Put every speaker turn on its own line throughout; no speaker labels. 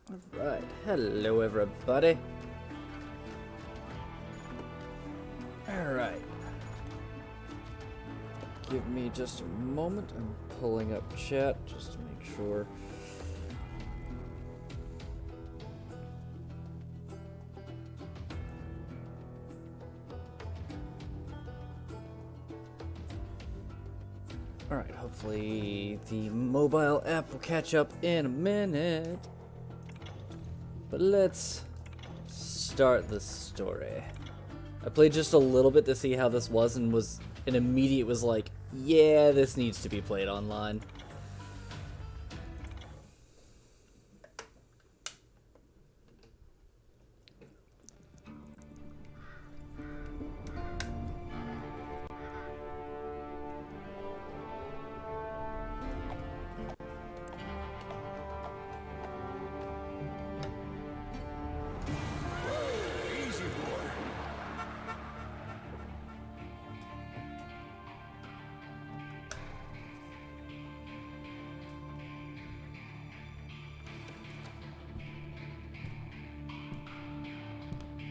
Alright, hello everybody. Alright. Give me just a moment. I'm pulling up chat just to make sure. Alright, hopefully the mobile app will catch up in a minute. But let's start the story. I played just a little bit to see how this was and immediate was like, yeah, this needs to be played online.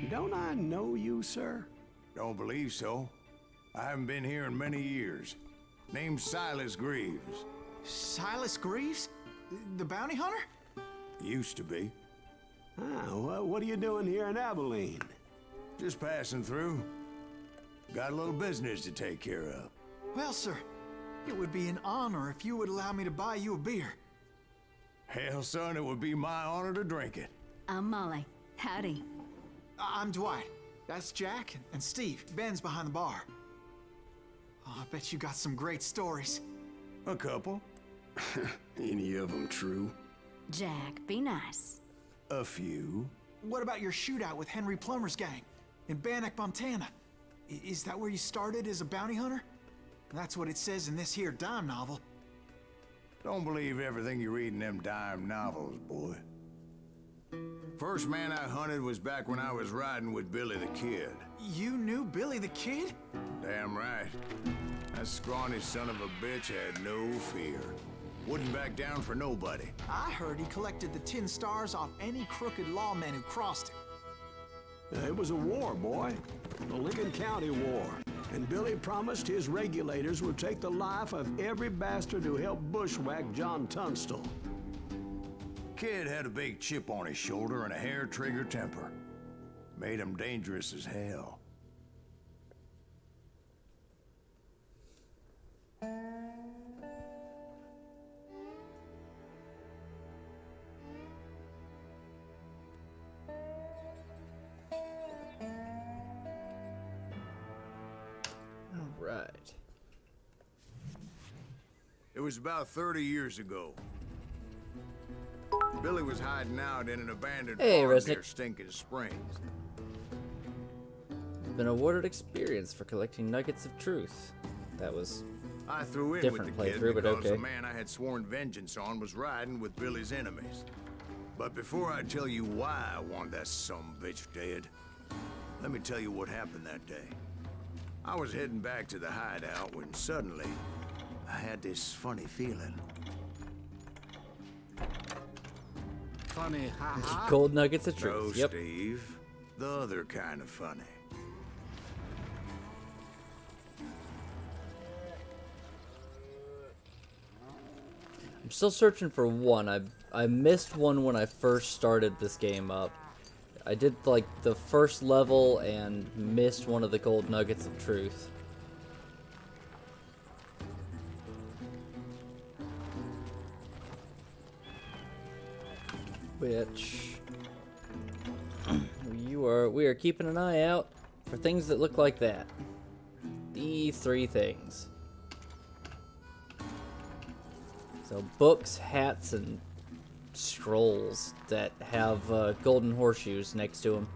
Don't I know you, sir?
Don't believe so. I haven't been here in many years. Name's Silas Greaves.
Silas Greaves? The bounty hunter?
Used to be.
Ah, well, what are you doing here in Abilene?
Just passing through. Got a little business to take care of.
Well, sir, it would be an honor if you would allow me to buy you a beer.
Hell, son, it would be my honor to drink it.
I'm Molly. Howdy.
I'm Dwight. That's Jack and Steve. Ben's behind the bar. Oh, I bet you got some great stories.
A couple.
Any of them true?
Jack, be nice.
A few.
What about your shootout with Henry Plummer's gang in Bannock, Montana? Is that where you started as a bounty hunter? That's what it says in this here dime novel.
Don't believe everything you read in them dime novels, boy. First man I hunted was back when I was riding with Billy the Kid.
You knew Billy the Kid?
Damn right. That scrawny son of a bitch had no fear. Wouldn't back down for nobody.
I heard he collected the 10 stars off any crooked lawmen who crossed him.
It was a war, boy. The Lincoln County War. And Billy promised his regulators would take the life of every bastard who helped bushwhack John Tunstall.
Kid had a big chip on his shoulder and a hair-trigger temper. Made him dangerous as hell.
Alright.
It was about 30 years ago. Billy was hiding out in an abandoned farm
Resnick.
near Stinking Springs.
You've been awarded experience for collecting nuggets of truth. That was
I threw in
different
with the kid
playthrough, but
because
okay.
the man I had sworn vengeance on was riding with Billy's enemies. But before I tell you why I want that sumbitch dead, let me tell you what happened that day. I was heading back to the hideout when suddenly I had this funny feeling.
Funny, haha.
gold nuggets of
No,
truth. Yep.
Steve. The other kind of funny.
I'm still searching for one. I missed one when I first started this game up. I did like the first level and missed one of the gold nuggets of truth. Which we are keeping an eye out for things that look like that. These three things. So books, hats, and scrolls that have golden horseshoes next to them.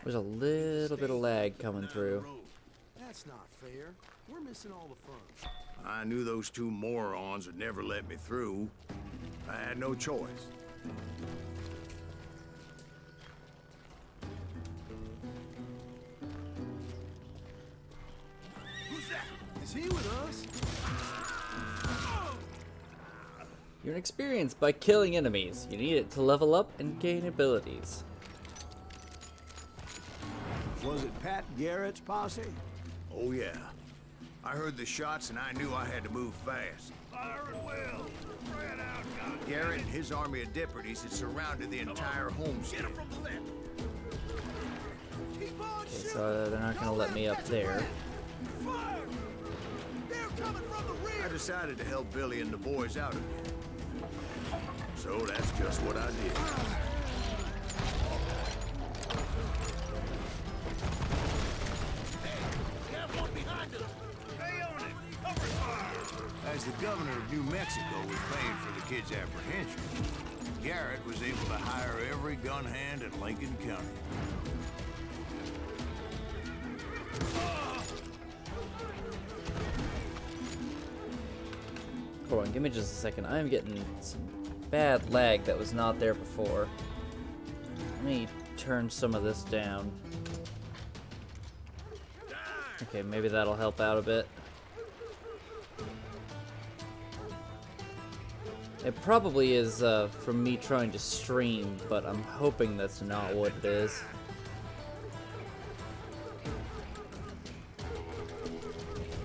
There's a little bit of lag coming through.
That's not fair. We're missing all the fun.
I knew those two morons would never let me through. I had no choice.
Is he with us?
You're an experience by killing enemies. You need it to level up and gain abilities.
Was it Pat Garrett's posse?
Oh, yeah. I heard the shots and I knew I had to move fast. Fire at will. Spread out, Garrett and his army of deputies had surrounded the entire homestead.
Okay, so they're not gonna let me up there.
I decided to help Billy and the boys out again. So that's just what I did. As the governor of New Mexico was paying for the kids' apprehension, Garrett was able to hire every gun hand in Lincoln County.
Hold on, give me just a second. I'm getting some bad lag that was not there before. Let me turn some of this down. Okay, maybe that'll help out a bit. It probably is from me trying to stream, but I'm hoping that's not what it is.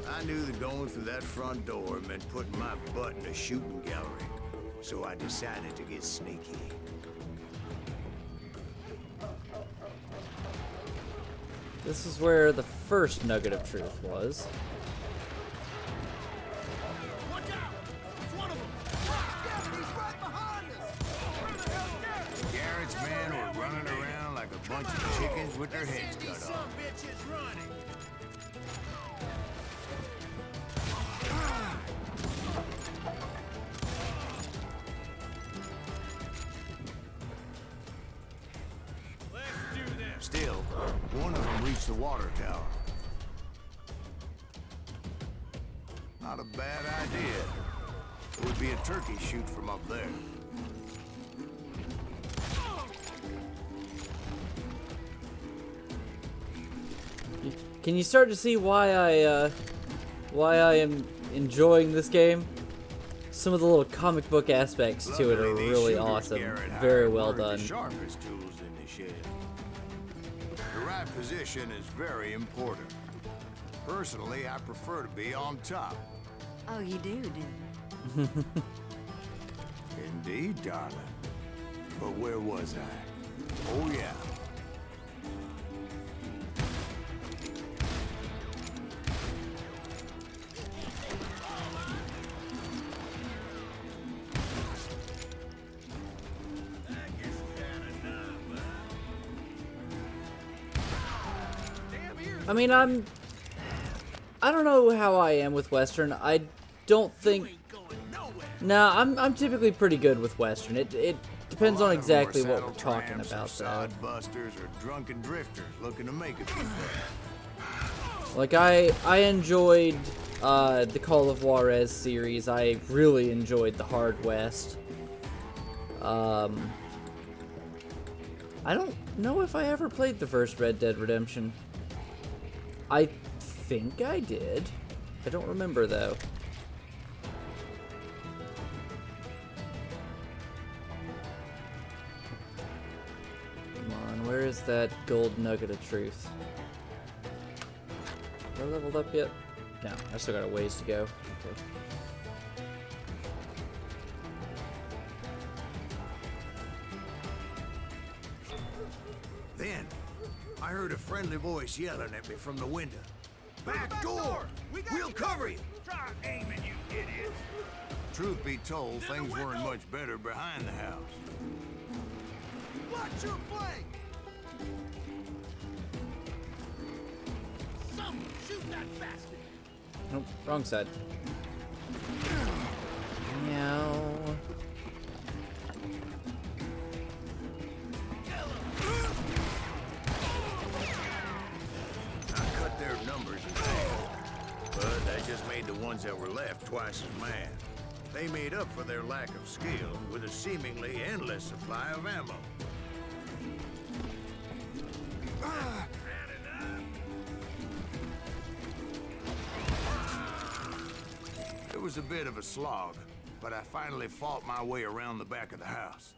I knew that going through that front door meant putting my butt in a shooting gallery, so I decided to get sneaky.
This is where the first nugget of truth was.
Watch out! It's one of them! He's right behind us! Garrett's men were running around like a bunch of chickens with their heads cut off. Still, one of them reached the water tower. Not a bad idea. It would be a turkey shoot from up there.
Can you start to see why I am enjoying this game? Some of the little comic book aspects to it are
Luckily, these
really
shooters
awesome.
Garrett
Very
hired
well
weren't
done.
The sharpest tools in the shed. The right position is very important. Personally, I prefer to be on top.
Oh, you do, do you?
Indeed, darling. But where was I? Oh, yeah.
I mean, I don't know how I am with Western. I don't think. Nah, I'm typically pretty good with Western. It depends on exactly what we're talking about, though.
Sod busters or drunken drifters looking to make a few bucks.
Like I enjoyed the Call of Juarez series. I really enjoyed the Hard West. I don't know if I ever played the first Red Dead Redemption. I think I did. I don't remember, though. Come on, where is that gold nugget of truth? Am I leveled up yet? No, I still got a ways to go. Okay.
Then, I heard a friendly voice yelling at me from the window. Back door! We'll cover you! Try aiming, you idiots! Truth be told, things weren't much better behind the house. Watch your flank! Someone shoot that bastard!
Nope, wrong side. Meow.
I cut their numbers in half, but that just made the ones that were left twice as mad. They made up for their lack of skill with a seemingly endless supply of ammo. was a bit of a slog, but I finally fought my way around the back of the house.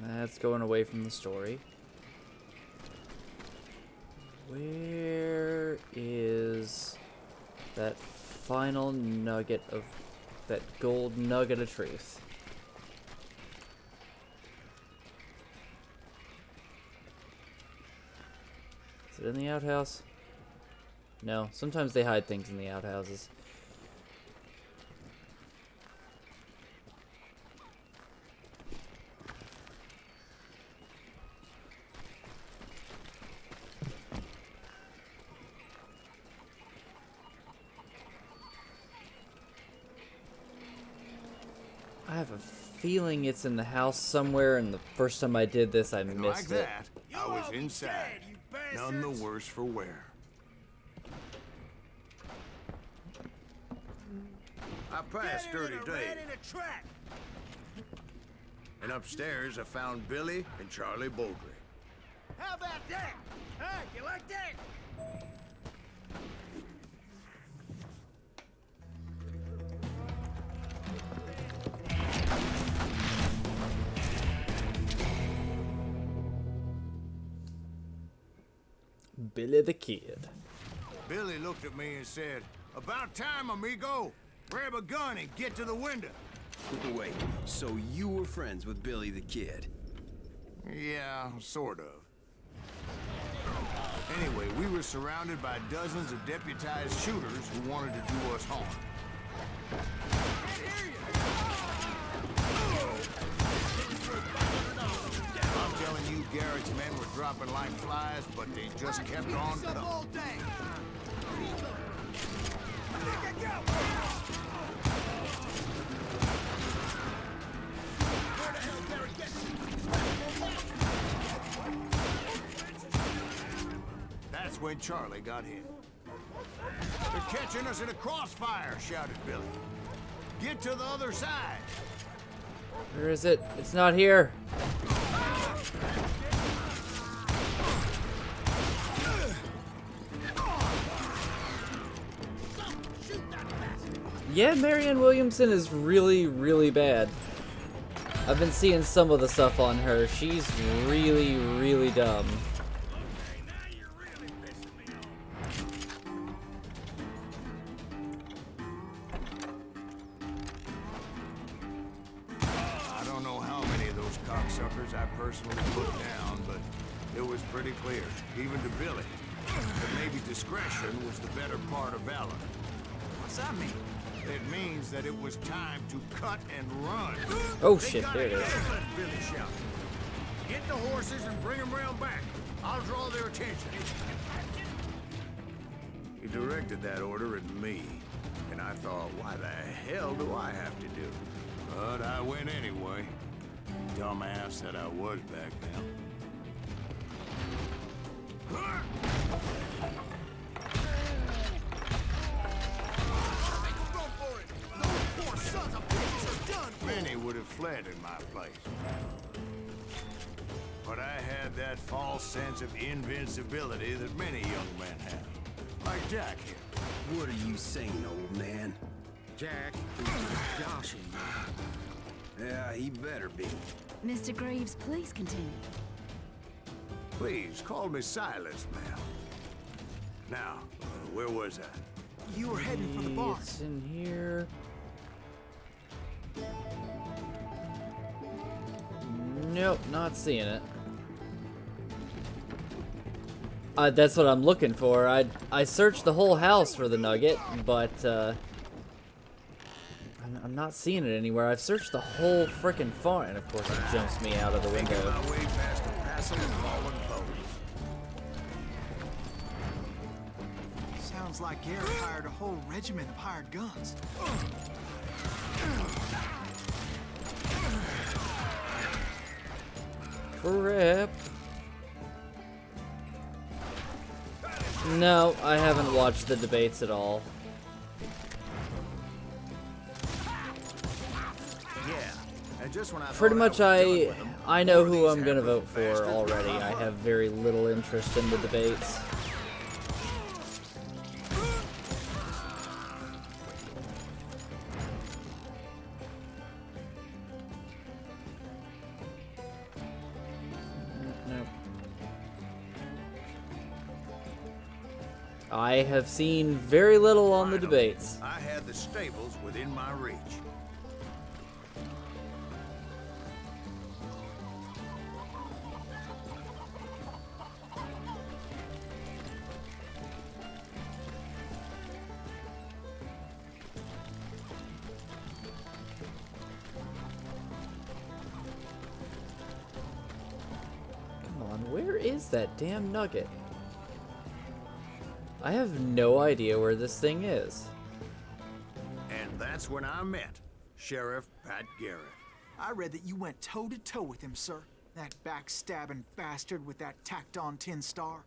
That's going away from the story. Where is that final nugget of that gold nugget of truth? Is it in the outhouse? No, sometimes they hide things in the outhouses. I have a feeling it's in the house somewhere, and the first time I did this, I
And
missed
like
it.
that, I was inside, none the worse for wear. I passed dirty Dave. And upstairs, I found Billy and Charlie Baldry.
How about that? Huh? You like that?
Billy the Kid.
Billy looked at me and said, "About time, amigo. Grab a gun and get to the window."
Wait, so you were friends with Billy the Kid?
Yeah, sort of. Anyway, we were surrounded by dozens of deputized shooters who wanted to do us harm. I'm telling you, Garrett's men were dropping like flies, but they just kept on coming. That's when Charlie got hit. "They're catching us in a crossfire," shouted Billy. "Get to the other side."
Where is it? It's not here. Yeah, Marianne Williamson is really, really bad. I've been seeing some of the stuff on her. She's really, really dumb.
I don't know how many of those cocksuckers I personally put down, but it was pretty clear, even to Billy, that maybe discretion was the better part of valor.
What's that mean?
It means that it was time to cut and run.
Oh shit, there it is.
Billy shouted. "Get the horses and bring them round back. I'll draw their attention." He directed that order at me, and I thought, why the hell do I have to do? But I went anyway. Dumbass that I was back then. Many would have fled in my place. But I had that false sense of invincibility that many young men have. Like Jack here.
What are you saying, old man?
Jack is joshing you.
Yeah, he better be.
Mr. Graves, please continue.
Please, call me Silas, ma'am. Now, where was I?
You were heading for the bar.
It's in here. Nope, not seeing it. That's what I'm looking for. I searched the whole house for the nugget, but I'm not seeing it anywhere. I've searched the whole frickin' farm, and of course it jumps me out of the
Making
window.
my way past a passel of fallen foes.
Sounds like Garrett hired a whole regiment of hired guns.
Crap. No, I haven't watched the debates at all.
Yeah, And just when I
Pretty
thought
much
I was done with them,
I know
more of
who
these
I'm gonna
hapless
vote for
bastards
already. I have very little interest in the debates. Nope. I have seen very little on the
Finally,
debates.
I had the stables within my reach.
Come on, where is that damn nugget? I have no idea where this thing is.
And that's when I met Sheriff Pat Garrett.
I read that you went toe-to-toe with him, sir. That backstabbing bastard with that tacked-on tin star.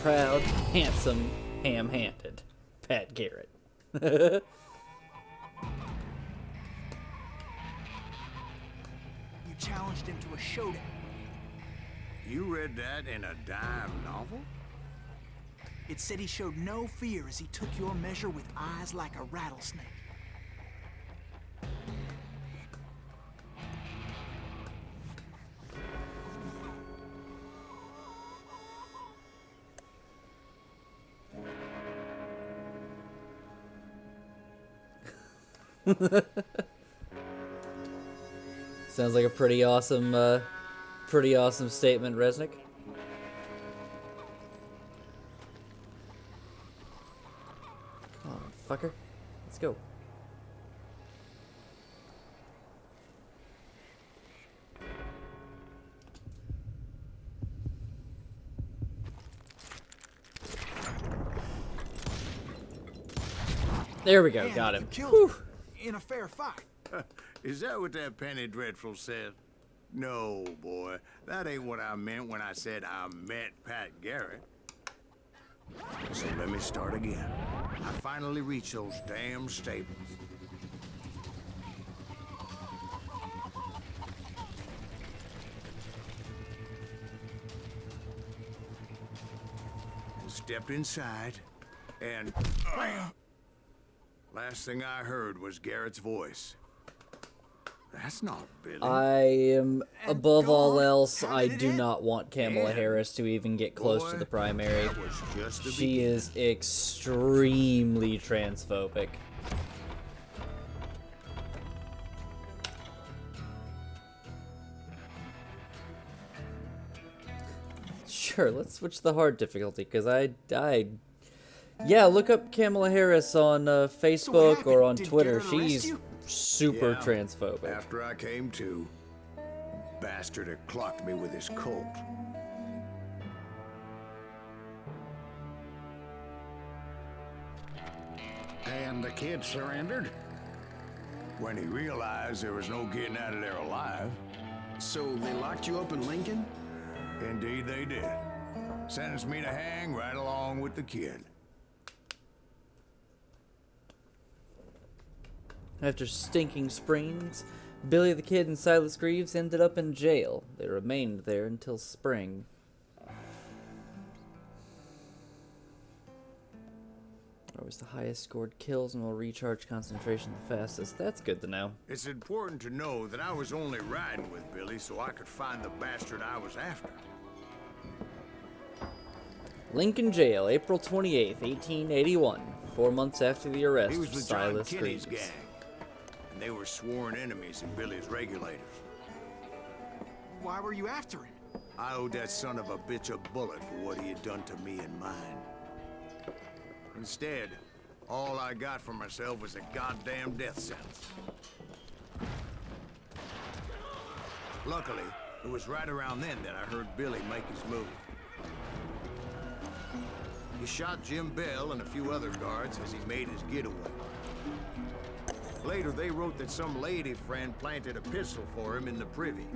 Proud, handsome, ham-handed Pat Garrett.
You challenged him to a showdown.
You read that in a dime novel?
It said he showed no fear as he took your measure with eyes like a rattlesnake.
Sounds like a pretty awesome statement, Resnick. Oh, fucker. Let's go. There we go,
And
got
you
him.
killed him in a fair fight.
Is that what that Penny Dreadful said? No, boy. That ain't what I meant when I said I met Pat Garrett. So let me start again. I finally reached those damn stables. Stepped inside, and last thing I heard was Garrett's voice. That's not Billy.
I am, above all
gone.
else,
How
I
did it
do
end?
not want Kamala
And,
Harris to even get close to
boy,
the primary.
that was just the
She
beginning.
is extremely transphobic. Sure, let's switch the hard difficulty, because yeah, look up Kamala Harris on Facebook or
happened?
on
Did
Twitter.
Garrett arrest
She's
you?
super
Yeah,
transphobic.
After I came to, bastard had clocked me with his Colt.
And the kid surrendered?
When he realized there was no getting out of there alive,
So they locked you up in Lincoln?
indeed they did. Sentenced me to hang right along with the kid.
After stinking springs, Billy the Kid and Silas Greaves ended up in jail. They remained there until spring. Always the highest scored kills and will recharge concentration the fastest. That's good to know.
It's important to know that I was only riding with Billy so I could find the bastard I was after.
Lincoln Jail, April 28th, 1881. 4 months after the arrest
He
of
was with John
Silas
Kinney's
Greaves.
gang, and they were sworn enemies of Billy's regulators.
Why were you after him?
I owed that son of a bitch a bullet for what he had done to me and mine. Instead, all I got for myself was a goddamn death sentence. Luckily, it was right around then that I heard Billy make his move. He shot Jim Bell and a few other guards as he made his getaway. Later, they wrote that some lady friend planted a pistol for him in the privy.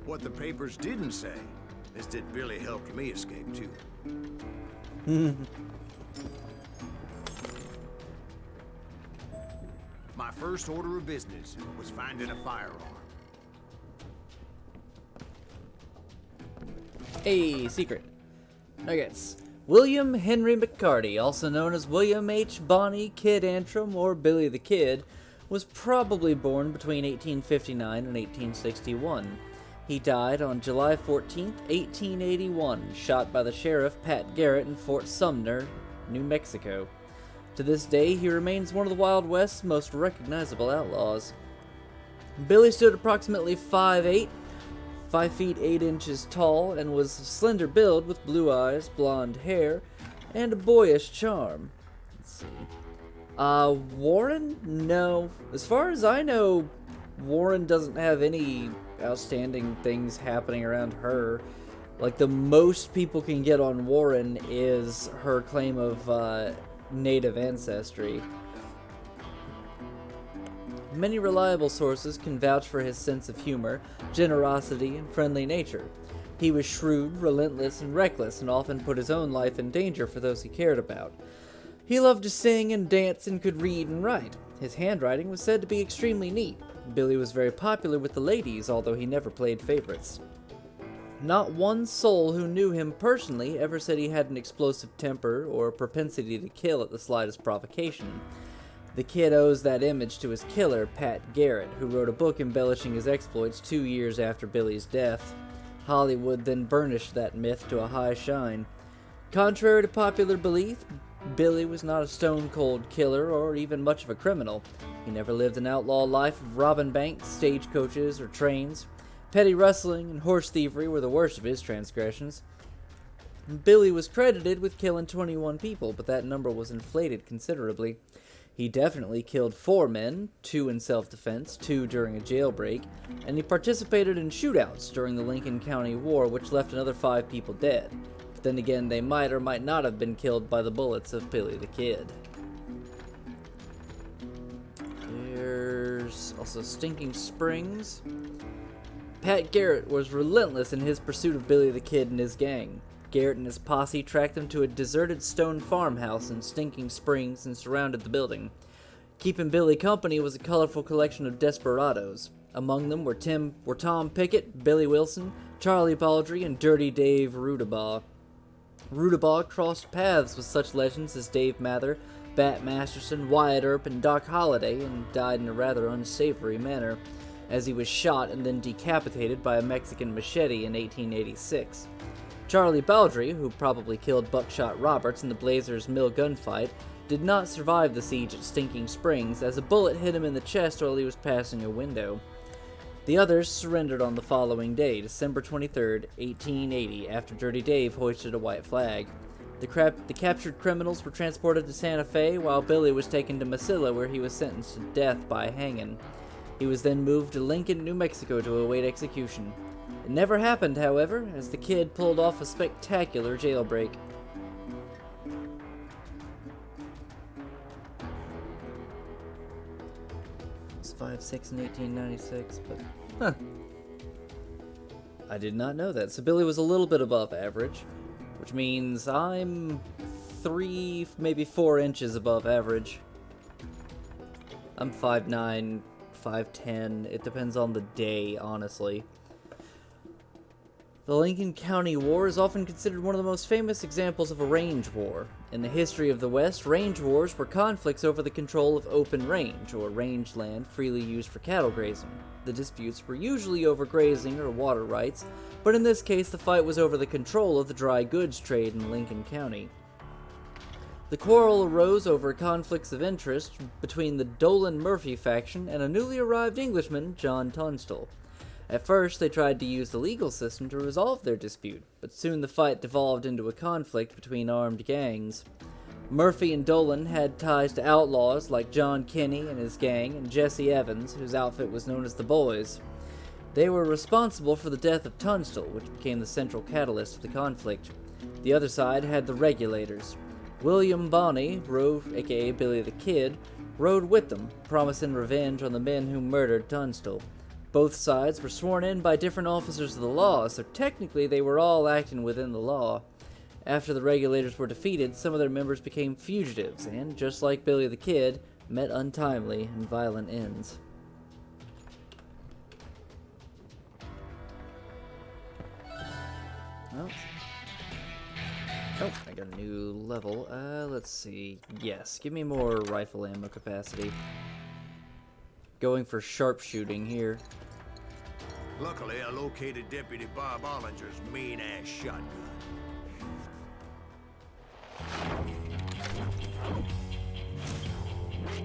What the papers didn't say is that Billy helped me escape, too. My first order of business was finding a firearm.
A secret. Nuggets. William Henry McCarty, also known as William H. Bonney Kid Antrim or Billy the Kid, was probably born between 1859 and 1861. He died on July 14, 1881, shot by the sheriff Pat Garrett in Fort Sumner, New Mexico. To this day, he remains one of the Wild West's most recognizable outlaws. Billy stood approximately 5'8", 5 feet 8 inches tall, and was slender build with blue eyes, blonde hair, and a boyish charm. Let's see. Warren? No. As far as I know, Warren doesn't have any outstanding things happening around her. Like, the most people can get on Warren is her claim of native ancestry. Many reliable sources can vouch for his sense of humor, generosity, and friendly nature. He was shrewd, relentless, and reckless, and often put his own life in danger for those he cared about. He loved to sing and dance and could read and write. His handwriting was said to be extremely neat. Billy was very popular with the ladies, although he never played favorites. Not one soul who knew him personally ever said he had an explosive temper or a propensity to kill at the slightest provocation. The kid owes that image to his killer, Pat Garrett, who wrote a book embellishing his exploits 2 years after Billy's death. Hollywood then burnished that myth to a high shine. Contrary to popular belief, Billy was not a stone-cold killer or even much of a criminal. He never lived an outlaw life of robbing banks, stagecoaches, or trains. Petty rustling and horse thievery were the worst of his transgressions. Billy was credited with killing 21 people, but that number was inflated considerably. He definitely killed 4 men, 2 in self-defense, 2 during a jailbreak, and he participated in shootouts during the Lincoln County War, which left another 5 people dead. But then again, they might or might not have been killed by the bullets of Billy the Kid. There's also Stinking Springs. Pat Garrett was relentless in his pursuit of Billy the Kid and his gang. Garrett and his posse tracked them to a deserted stone farmhouse in Stinking Springs and surrounded the building. Keeping Billy company was a colorful collection of desperados. Among them were Tom Pickett, Billy Wilson, Charlie Baldry, and Dirty Dave Rudabaugh. Rudabaugh crossed paths with such legends as Dave Mather, Bat Masterson, Wyatt Earp, and Doc Holliday, and died in a rather unsavory manner, as he was shot and then decapitated by a Mexican machete in 1886. Charlie Baldry, who probably killed Buckshot Roberts in the Blazers Mill gunfight, did not survive the siege at Stinking Springs, as a bullet hit him in the chest while he was passing a window. The others surrendered on the following day, December 23, 1880, after Dirty Dave hoisted a white flag. The captured criminals were transported to Santa Fe, while Billy was taken to Mesilla, where he was sentenced to death by hanging. He was then moved to Lincoln, New Mexico to await execution. It never happened, however, as the kid pulled off a spectacular jailbreak. It was 5'6" in 1896, but I did not know that. So Billy was a little bit above average, which means I'm 3, maybe 4 inches above average. I'm 5'9", 5'10", it depends on the day, honestly. The Lincoln County War is often considered one of the most famous examples of a range war. In the history of the West, range wars were conflicts over the control of open range, or range land freely used for cattle grazing. The disputes were usually over grazing or water rights, but in this case the fight was over the control of the dry goods trade in Lincoln County. The quarrel arose over conflicts of interest between the Dolan Murphy faction and a newly arrived Englishman, John Tunstall. At first, they tried to use the legal system to resolve their dispute, but soon the fight devolved into a conflict between armed gangs. Murphy and Dolan had ties to outlaws like John Kinney and his gang and Jesse Evans, whose outfit was known as the Boys. They were responsible for the death of Tunstall, which became the central catalyst of the conflict. The other side had the Regulators. William Bonney, aka Billy the Kid, rode with them, promising revenge on the men who murdered Tunstall. Both sides were sworn in by different officers of the law, so technically they were all acting within the law. After the regulators were defeated, some of their members became fugitives, and, just like Billy the Kid, met untimely and violent ends. Oh, I got a new level. Let's see. Yes, give me more rifle ammo capacity. Going for sharpshooting here.
Luckily, I located Deputy Bob Ollinger's mean-ass shotgun.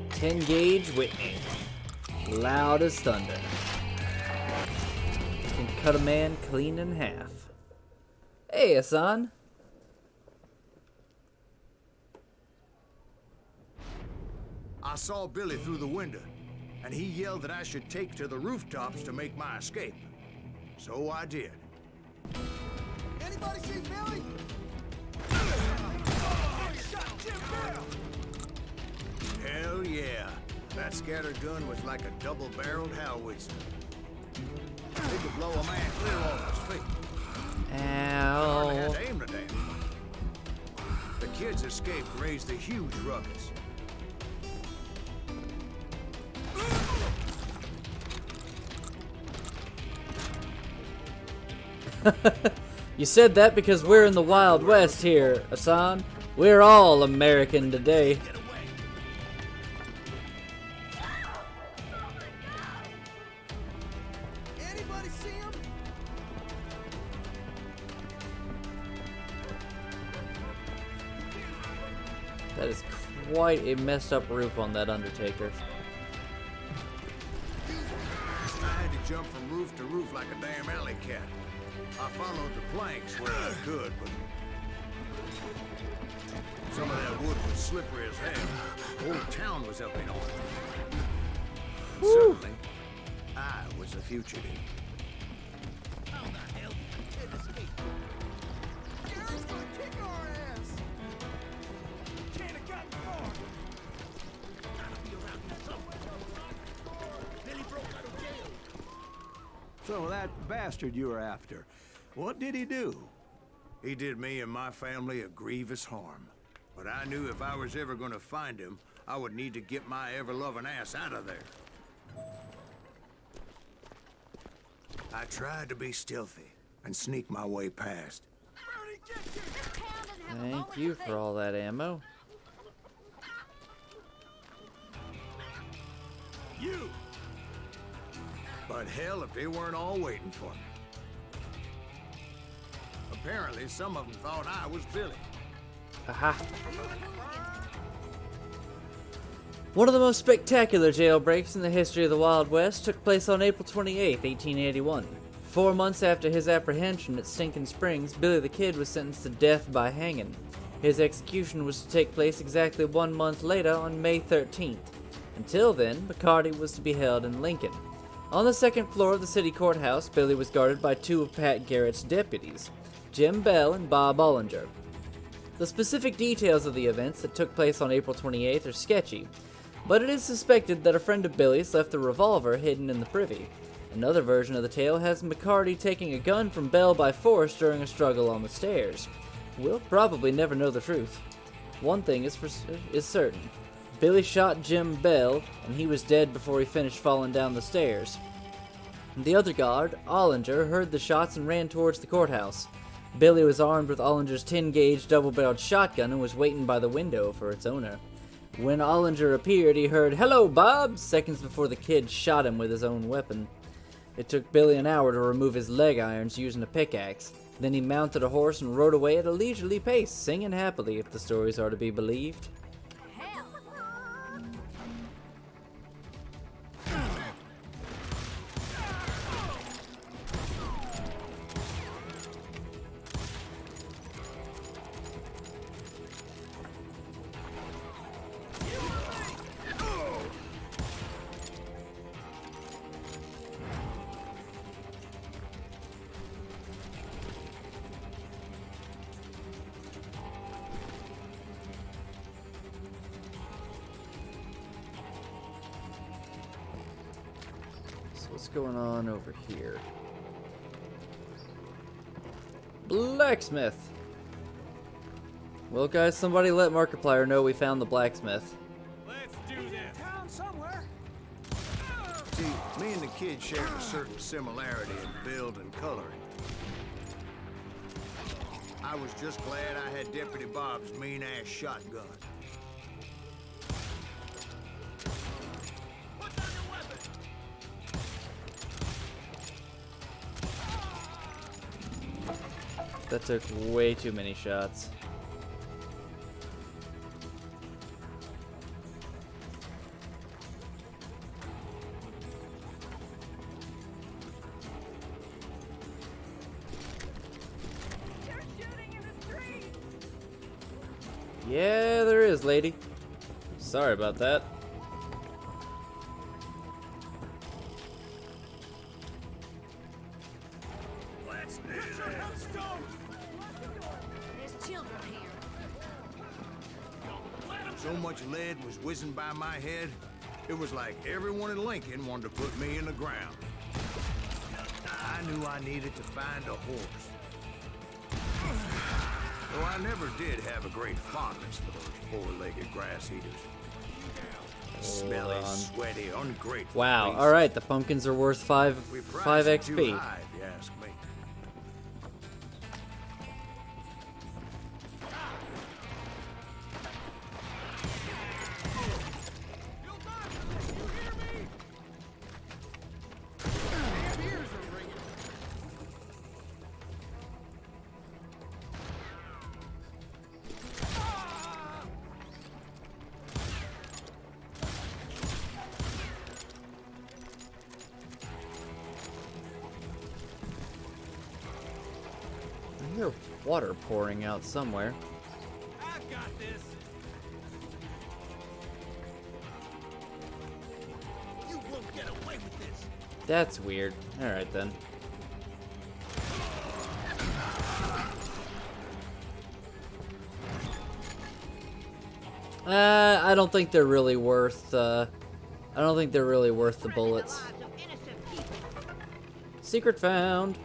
"10-gauge Whitney. Loud as thunder. Can cut a man clean in half." Hey, Hassan.
I saw Billy through the window, and he yelled that I should take to the rooftops to make my escape. So I did.
Anybody see Billy?
Hell yeah. That scattered gun was like a double-barreled howitzer. It could blow a man clear off his feet. Hardly had
Ow.
to aim the damn thing. The kids escaped raised a huge ruckus.
You said that because we're in the Wild West here, Hassan. We're all American today.
Anybody see him?
That is quite a messed up roof on that Undertaker.
I had to jump from roof to roof like a damn alley cat. I followed the planks where I could, but some of that wood was slippery as hell. The whole town was up in arms. Suddenly, I was a fugitive.
How the hell did you escape? Gary's gonna kick our ass! Can't have gotten far. Gotta be around here somewhere. Billy broke out of jail.
So that bastard you were after, what did he do?
He did me and my family a grievous harm. But I knew if I was ever gonna find him, I would need to get my ever-loving ass out of there. I tried to be stealthy and sneak my way past.
Thank you for all that ammo.
You! But hell if they weren't all waiting for me. Apparently, some of them thought I was Billy.
Aha. One of the most spectacular jailbreaks in the history of the Wild West took place on April 28, 1881. 4 months after his apprehension at Stinking Springs, Billy the Kid was sentenced to death by hanging. His execution was to take place exactly 1 month later on May 13th. Until then, McCarty was to be held in Lincoln. On the second floor of the city courthouse, Billy was guarded by 2 of Pat Garrett's deputies, Jim Bell and Bob Ollinger. The specific details of the events that took place on April 28th are sketchy, but it is suspected that a friend of Billy's left a revolver hidden in the privy. Another version of the tale has McCarty taking a gun from Bell by force during a struggle on the stairs. We'll probably never know the truth. One thing is certain. Billy shot Jim Bell, and he was dead before he finished falling down the stairs. The other guard, Ollinger, heard the shots and ran towards the courthouse. Billy was armed with Ollinger's 10-gauge double-barreled shotgun and was waiting by the window for its owner. When Ollinger appeared, he heard, "Hello, Bob," seconds before the kid shot him with his own weapon. It took Billy an hour to remove his leg irons using a pickaxe. Then he mounted a horse and rode away at a leisurely pace, singing happily if the stories are to be believed. what's going on over here? Blacksmith! Well, guys, somebody let Markiplier know we found the blacksmith.
Let's do this. Town somewhere.
See, me and the kid shared a certain similarity in build and coloring. I was just glad I had Deputy Bob's mean-ass shotgun.
Put down your weapon.
That took way too many shots. Yeah, there is, lady. Sorry about that.
Let's do this.
There's children here.
So much lead was whizzing by my head, it was like everyone in Lincoln wanted to put me in the ground. I knew I needed to find a horse. Though I never did have a great fondness for those four-legged grass eaters. Smelly,
on.
sweaty, ungrateful.
Wow,
beasts.
alright, the pumpkins are worth 5
We priced it too
XP.
high, if you ask me.
I hear water pouring out somewhere.
I've got this. You won't get away with this.
That's weird. Alright then. I don't think they're really worth, I don't think they're really worth the bullets. Secret found!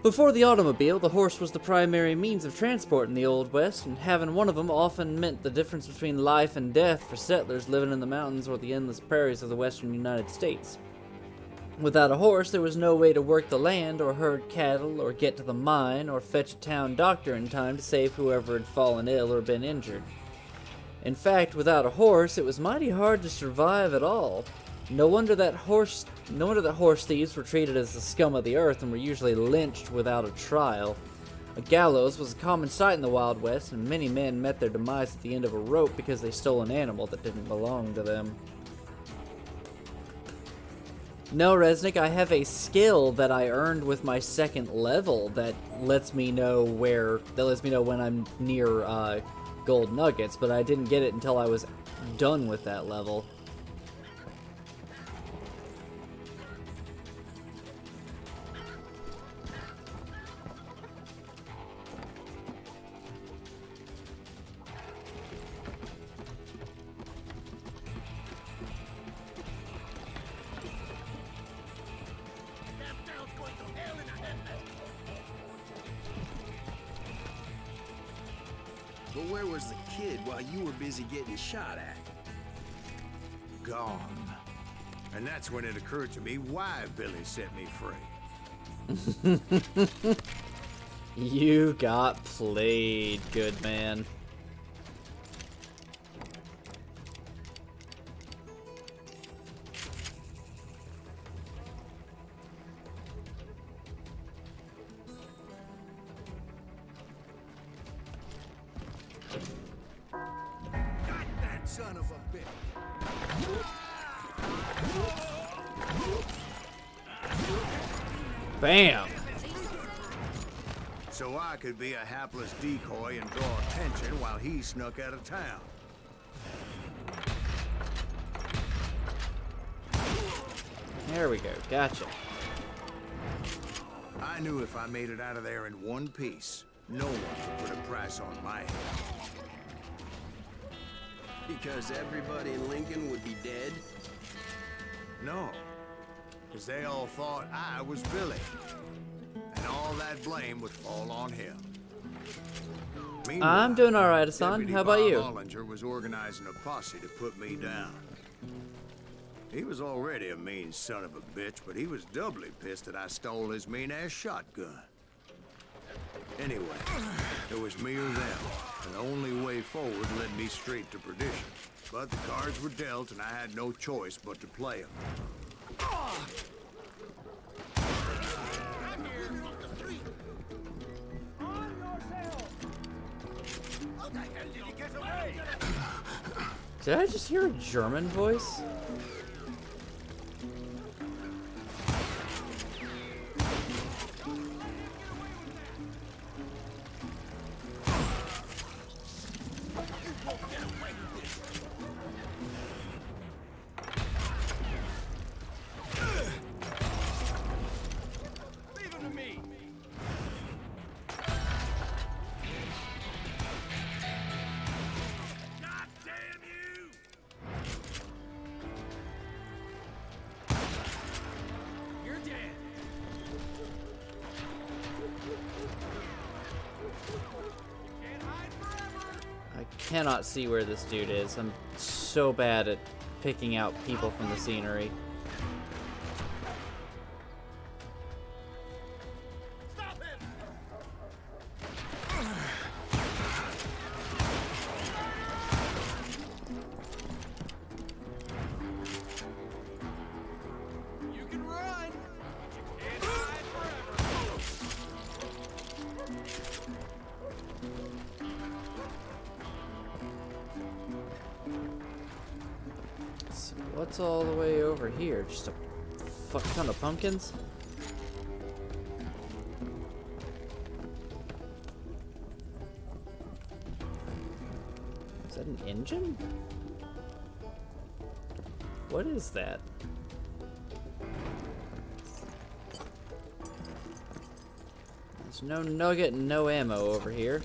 Before the automobile, the horse was the primary means of transport in the Old West, and having one of them often meant the difference between life and death for settlers living in the mountains or the endless prairies of the western United States. Without a horse, there was no way to work the land, or herd cattle, or get to the mine, or fetch a town doctor in time to save whoever had fallen ill or been injured. In fact, without a horse, it was mighty hard to survive at all. No wonder that horse thieves were treated as the scum of the earth and were usually lynched without a trial. A gallows was a common sight in the Wild West, and many men met their demise at the end of a rope because they stole an animal that didn't belong to them. No, Resnick, I have a skill that I earned with my second level that lets me know when I'm near gold nuggets, but I didn't get it until I was done with that level.
But where was the kid while you were busy getting shot at?
Gone. And that's when it occurred to me why Billy set me free.
You got played, good man.
Got that son of a bitch.
Bam!
So I could be a hapless decoy and draw attention while he snuck out of town.
There we go, gotcha.
I knew if I made it out of there in one piece, no one would put a price on my head.
Because everybody in Lincoln would be dead?
No, because they all thought I was Billy, and all that blame would fall on him. Meanwhile,
I'm doing all right, Hassan.
Deputy
How about
Bob
you?
Ollinger was organizing a posse to put me down. He was already a mean son of a bitch, but he was doubly pissed that I stole his mean-ass shotgun. Anyway, it was me or them, and the only way forward led me straight to perdition. But the cards were dealt, and I had no choice but to play them.
Did I just hear a German voice?
Leave him to me. God damn you! You're dead. Can't hide forever.
I cannot see where this dude is. I'm so bad at picking out people from the scenery.
Stop him! You can run, but you can't hide forever.
Let's see, what's all the way over here? Just a fuck ton of pumpkins? Is that an engine? What is that? There's no nugget and no ammo over here.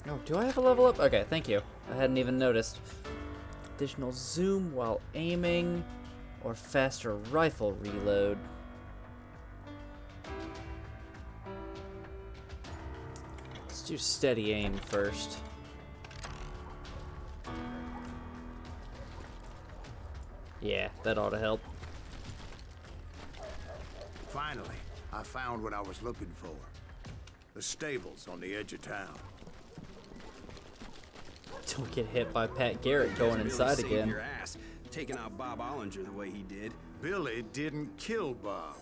Oh, do I have a level up? Okay, thank you. I hadn't even noticed. Additional zoom while aiming, or faster rifle reload. Let's do steady aim first. Yeah, that ought to help.
Finally, I found what I was looking for. The stables on the edge of town.
Don't get hit by Pat Garrett going inside
Saved
again.
your ass, taking out Bob Ollinger the way he did.
Billy didn't kill Bob.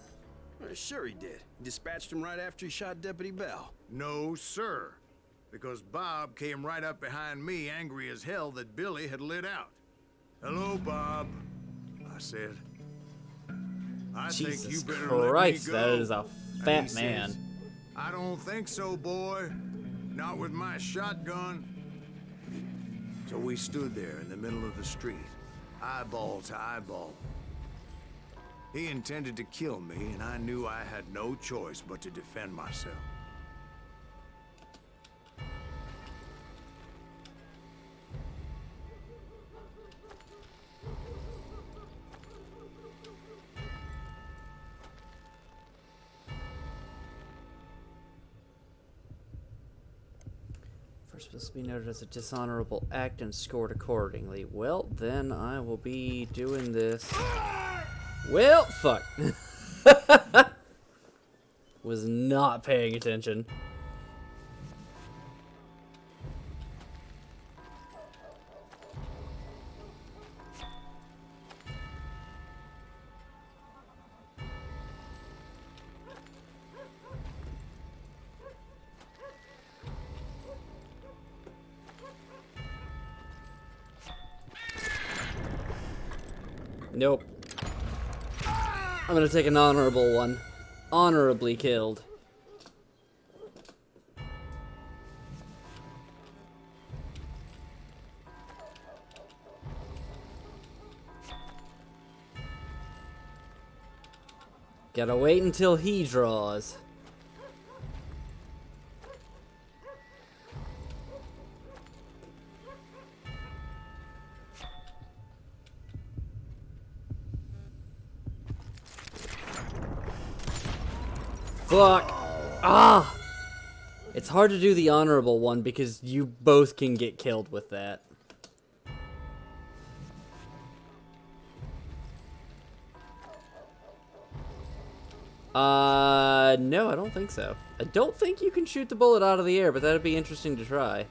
Sure he did. Dispatched him right after he shot Deputy Bell.
No, sir. Because Bob came right up behind me, angry as hell that Billy had lit out. Hello, Bob, I said. I think you
Jesus
better
Christ,
let me go.
that is a
And
fat
he
man.
says, I don't think so, boy. Not with my shotgun. So we stood there in the middle of the street, eyeball to eyeball. He intended to kill me, and I knew I had no choice but to defend myself.
First supposed to be noted as a dishonorable act and scored accordingly. Well, then I will be doing this. Well, fuck. Was not paying attention. Nope. I'm gonna take an honorable one. Honorably killed. Gotta wait until he draws. Fuck. Ah! It's hard to do the honorable one because you both can get killed with that. No, I don't think so. I don't think you can shoot the bullet out of the air, but that'd be interesting to try.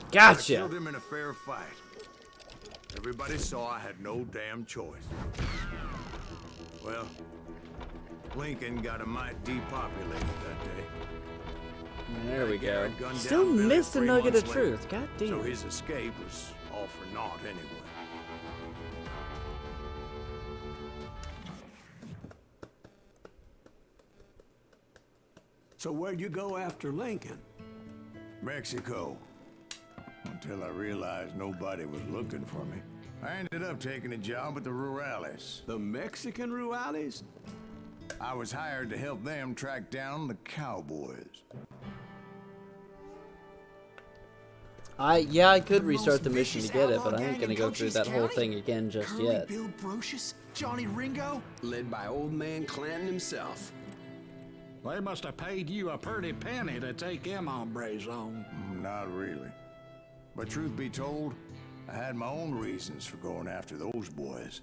Gotcha!
I killed him in a fair fight. Everybody saw I had no damn choice. Well, Lincoln got a mite depopulated that day.
There we go.
Garrett gunned
Still
down Billy
missed a
3
nugget of
months later,
truth. God damn.
So his escape was all for naught anyway.
So where'd you go after Lincoln?
Mexico. Until I realized nobody was looking for me. I ended up taking a job at the Rurales.
The Mexican Rurales?
I was hired to help them track down the cowboys.
Yeah, I could
The
restart
most
the mission to
vicious
get it,
outlaw
but I ain't
gang
gonna
in
go through
Cochise
that whole
County?
thing again just
Curly
yet.
Bill Brocious, Johnny Ringo.
Led by old man Clanton himself.
They must have paid you a pretty penny to take them hombres on.
Not really. But truth be told, I had my own reasons for going after those boys.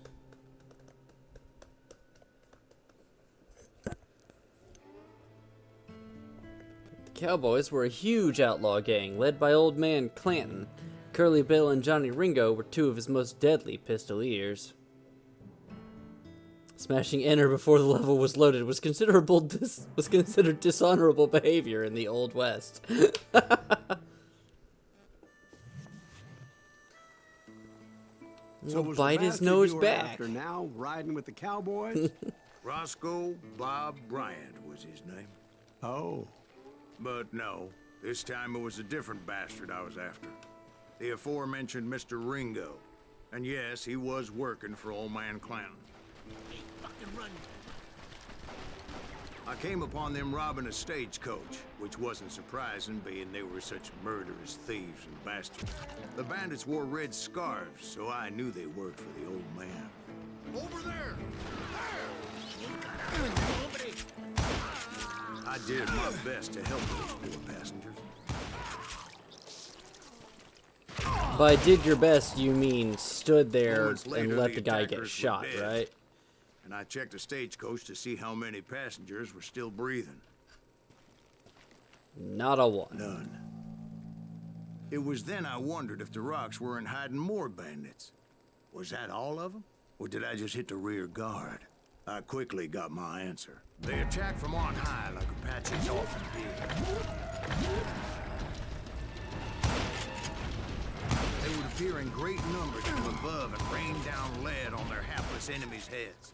The Cowboys were a huge outlaw gang led by old man Clanton. Curly Bill and Johnny Ringo were two of his most deadly pistoliers. Smashing enter before the level was loaded was considered dishonorable behavior in the Old West.
So
He'll
was the
bite his
bastard
nose
you were
back.
after now riding with the cowboys?
Roscoe Bob Bryant was his name.
Oh.
But no, this time it was a different bastard I was after. The aforementioned Mr. Ringo. And yes, he was working for old man Clanton. I came upon them robbing a stagecoach, which wasn't surprising, being they were such murderous thieves and bastards. The bandits wore red scarves, so I knew they worked for the old man. Over there! I did my best to help those poor passengers.
By did your best, you mean stood there
Moments later,
and let
the
the guy get
attackers were
shot,
dead.
right?
And I checked the stagecoach to see how many passengers were still breathing.
Not a one.
None. It was then I wondered if the rocks weren't hiding more bandits. Was that all of them? Or did I just hit the rear guard? I quickly got my answer. They attacked from on high like Apaches often did. They would appear in great numbers from above and rain down lead on their hapless enemies' heads.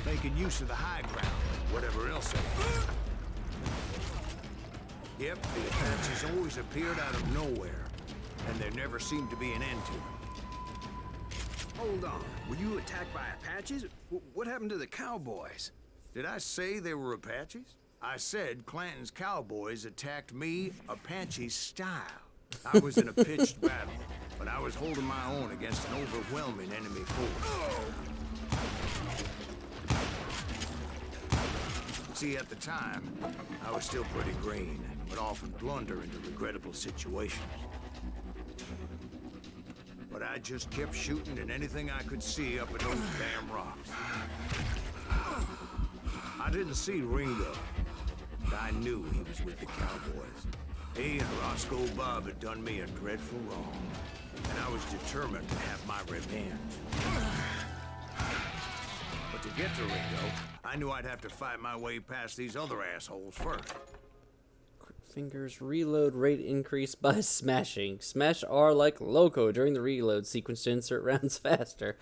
Making use of the high ground, whatever else they were. Yep, the Apaches always appeared out of nowhere, and there never seemed to be an end to them.
Hold on. Were you attacked by Apaches? What happened to the cowboys?
Did I say they were Apaches? I said Clanton's cowboys attacked me Apache style. I was in a pitched battle, but I was holding my own against an overwhelming enemy force. See, at the time, I was still pretty green and would often blunder into regrettable situations. But I just kept shooting at anything I could see up in those damn rocks. I didn't see Ringo, but I knew he was with the cowboys. He and Roscoe Bob had done me a dreadful wrong, and I was determined to have my revenge. But to get to Ringo, I knew I'd have to fight my way past these other assholes first.
Fingers reload rate increased by smashing. Smash R like loco during the reload sequence to insert rounds faster.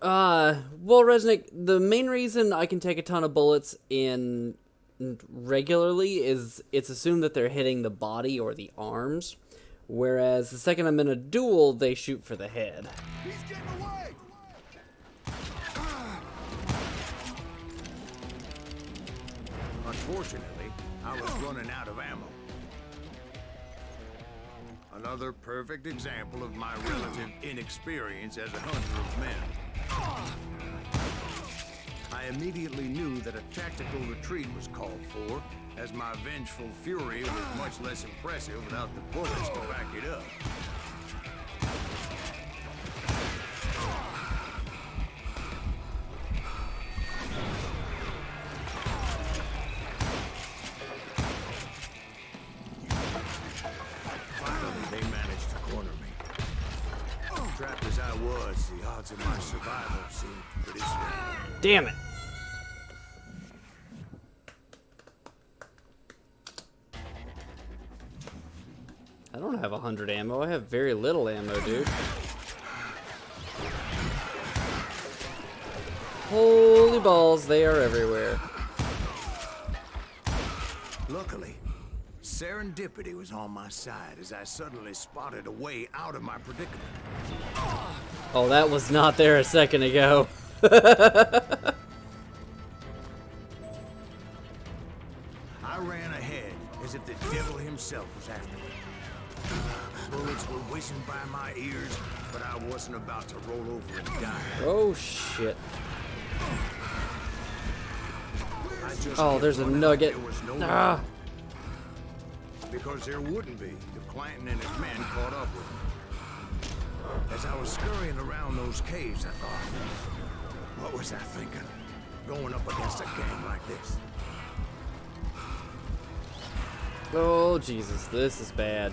Well, Resnick, the main reason I can take a ton of bullets in regularly is it's assumed that they're hitting the body or the arms, whereas the second I'm in a duel, they shoot for the head.
He's getting away!
Unfortunately, I was running out of ammo. Another perfect example of my relative inexperience as a hunter of men. I immediately knew that a tactical retreat was called for, as my vengeful fury was much less impressive without the bullets to back it up. Finally, they managed to corner me. Trapped as I was, the odds of my survival seemed pretty slim.
Damn it. I don't have 100 ammo. I have very little ammo, dude. Holy balls, they are everywhere.
Luckily, serendipity was on my side as I suddenly spotted a way out of my predicament.
Oh, that was not there a second ago.
I ran ahead as if the devil himself was after me. Bullets were whizzing by my ears, but I wasn't about to roll over and die.
Oh, shit.
I just
Oh,
kept
there's a
running
nugget.
like there was no
Ah.
because there wouldn't be if Clanton and his men caught up with me. As I was scurrying around those caves, I thought, what was I thinking? Going up against a gang like this.
Oh, Jesus, this is bad.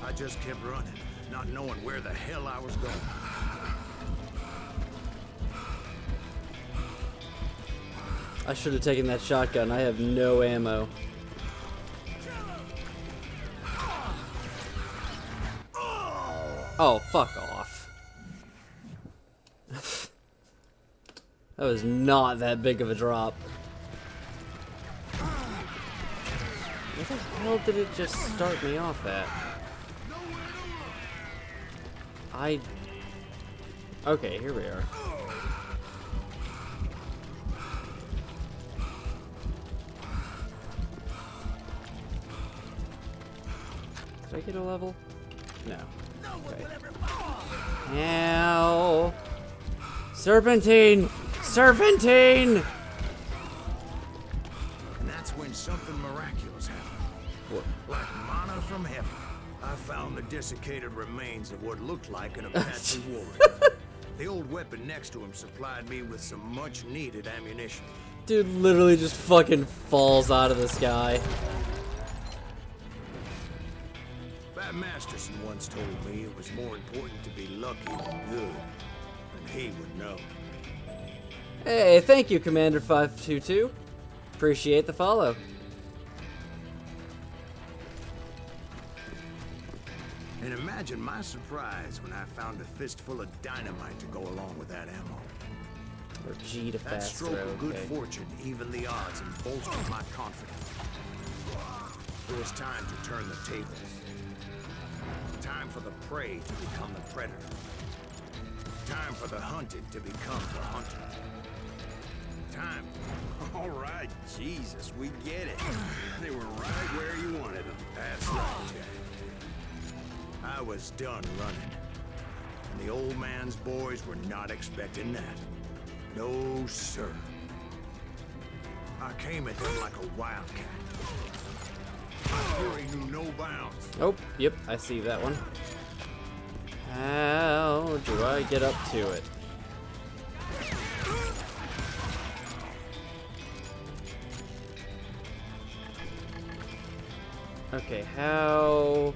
I just kept running, not knowing where the hell I was going.
I should have taken that shotgun. I have no ammo. Oh, fuck off. That was not that big of a drop. What the hell did it just start me off at? Okay, here we are. Did I get a level? No. Okay. Ow! Serpentine! Serpentine!
And that's when something miraculous happened.
What?
Like manna from heaven, I found the desiccated remains of what looked like an Apache warrior. The old weapon next to him supplied me with some much-needed ammunition.
Dude literally just fucking falls out of the sky.
Pat Masterson once told me it was more important to be lucky than good, and he would know.
Hey, thank you, Commander 522. Appreciate the follow.
And imagine my surprise when I found a fistful of dynamite to go along with that ammo.
Or G to
That
fast
stroke
throw,
of good
okay.
fortune evened the odds and bolstered my confidence. It was time to turn the tables. Time for the prey to become the predator. Time for the hunted to become the hunter. Time.
All right, Jesus, we get it. They were right where you wanted them.
That's right, Jack. I was done running. And the old man's boys were not expecting that. No, sir. I came at them like a wildcat. My fury knew no bounds.
Oh, yep, I see that one. How do I get up to it? Okay, how...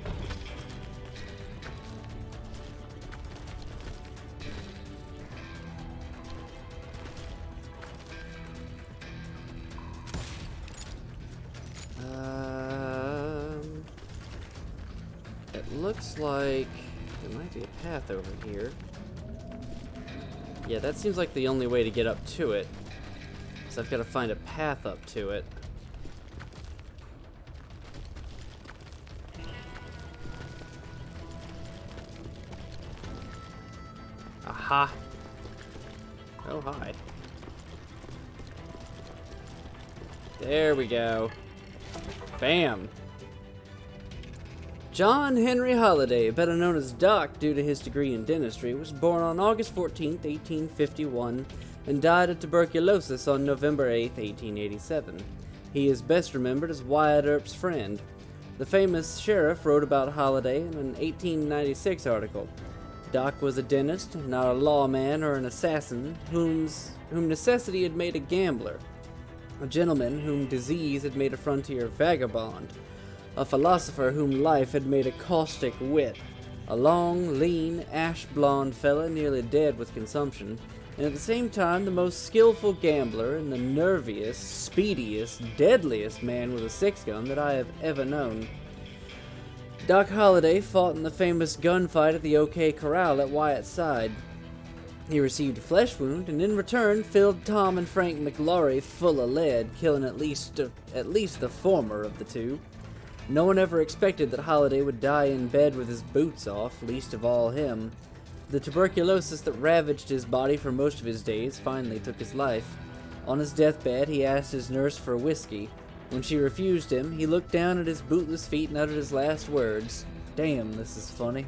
It looks like there might be a path over here. Yeah, that seems like the only way to get up to it. So I've got to find a path up to it. Aha! Oh, hi. There we go. Bam. John Henry Holliday, better known as Doc due to his degree in dentistry, was born on August 14, 1851, and died of tuberculosis on November 8, 1887. He is best remembered as Wyatt Earp's friend. The famous sheriff wrote about Holliday in an 1896 article. Doc was a dentist, not a lawman or an assassin, whom necessity had made a gambler, a gentleman whom disease had made a frontier vagabond, a philosopher whom life had made a caustic wit, a long, lean, ash-blonde fella nearly dead with consumption, and at the same time the most skillful gambler and the nerviest, speediest, deadliest man with a six-gun that I have ever known. Doc Holliday fought in the famous gunfight at the OK Corral at Wyatt's side. He received a flesh wound, and in return filled Tom and Frank McLaury full of lead, killing at least the former of the two. No one ever expected that Holliday would die in bed with his boots off, least of all him. The tuberculosis that ravaged his body for most of his days finally took his life. On his deathbed, he asked his nurse for whiskey. When she refused him, he looked down at his bootless feet and uttered his last words. Damn, this is funny.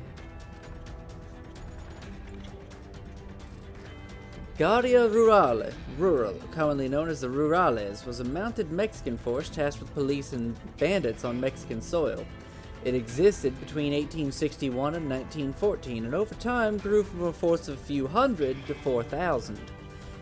Guardia Rural, commonly known as the Rurales, was a mounted Mexican force tasked with police and bandits on Mexican soil. It existed between 1861 and 1914, and over time grew from a force of a few hundred to 4,000.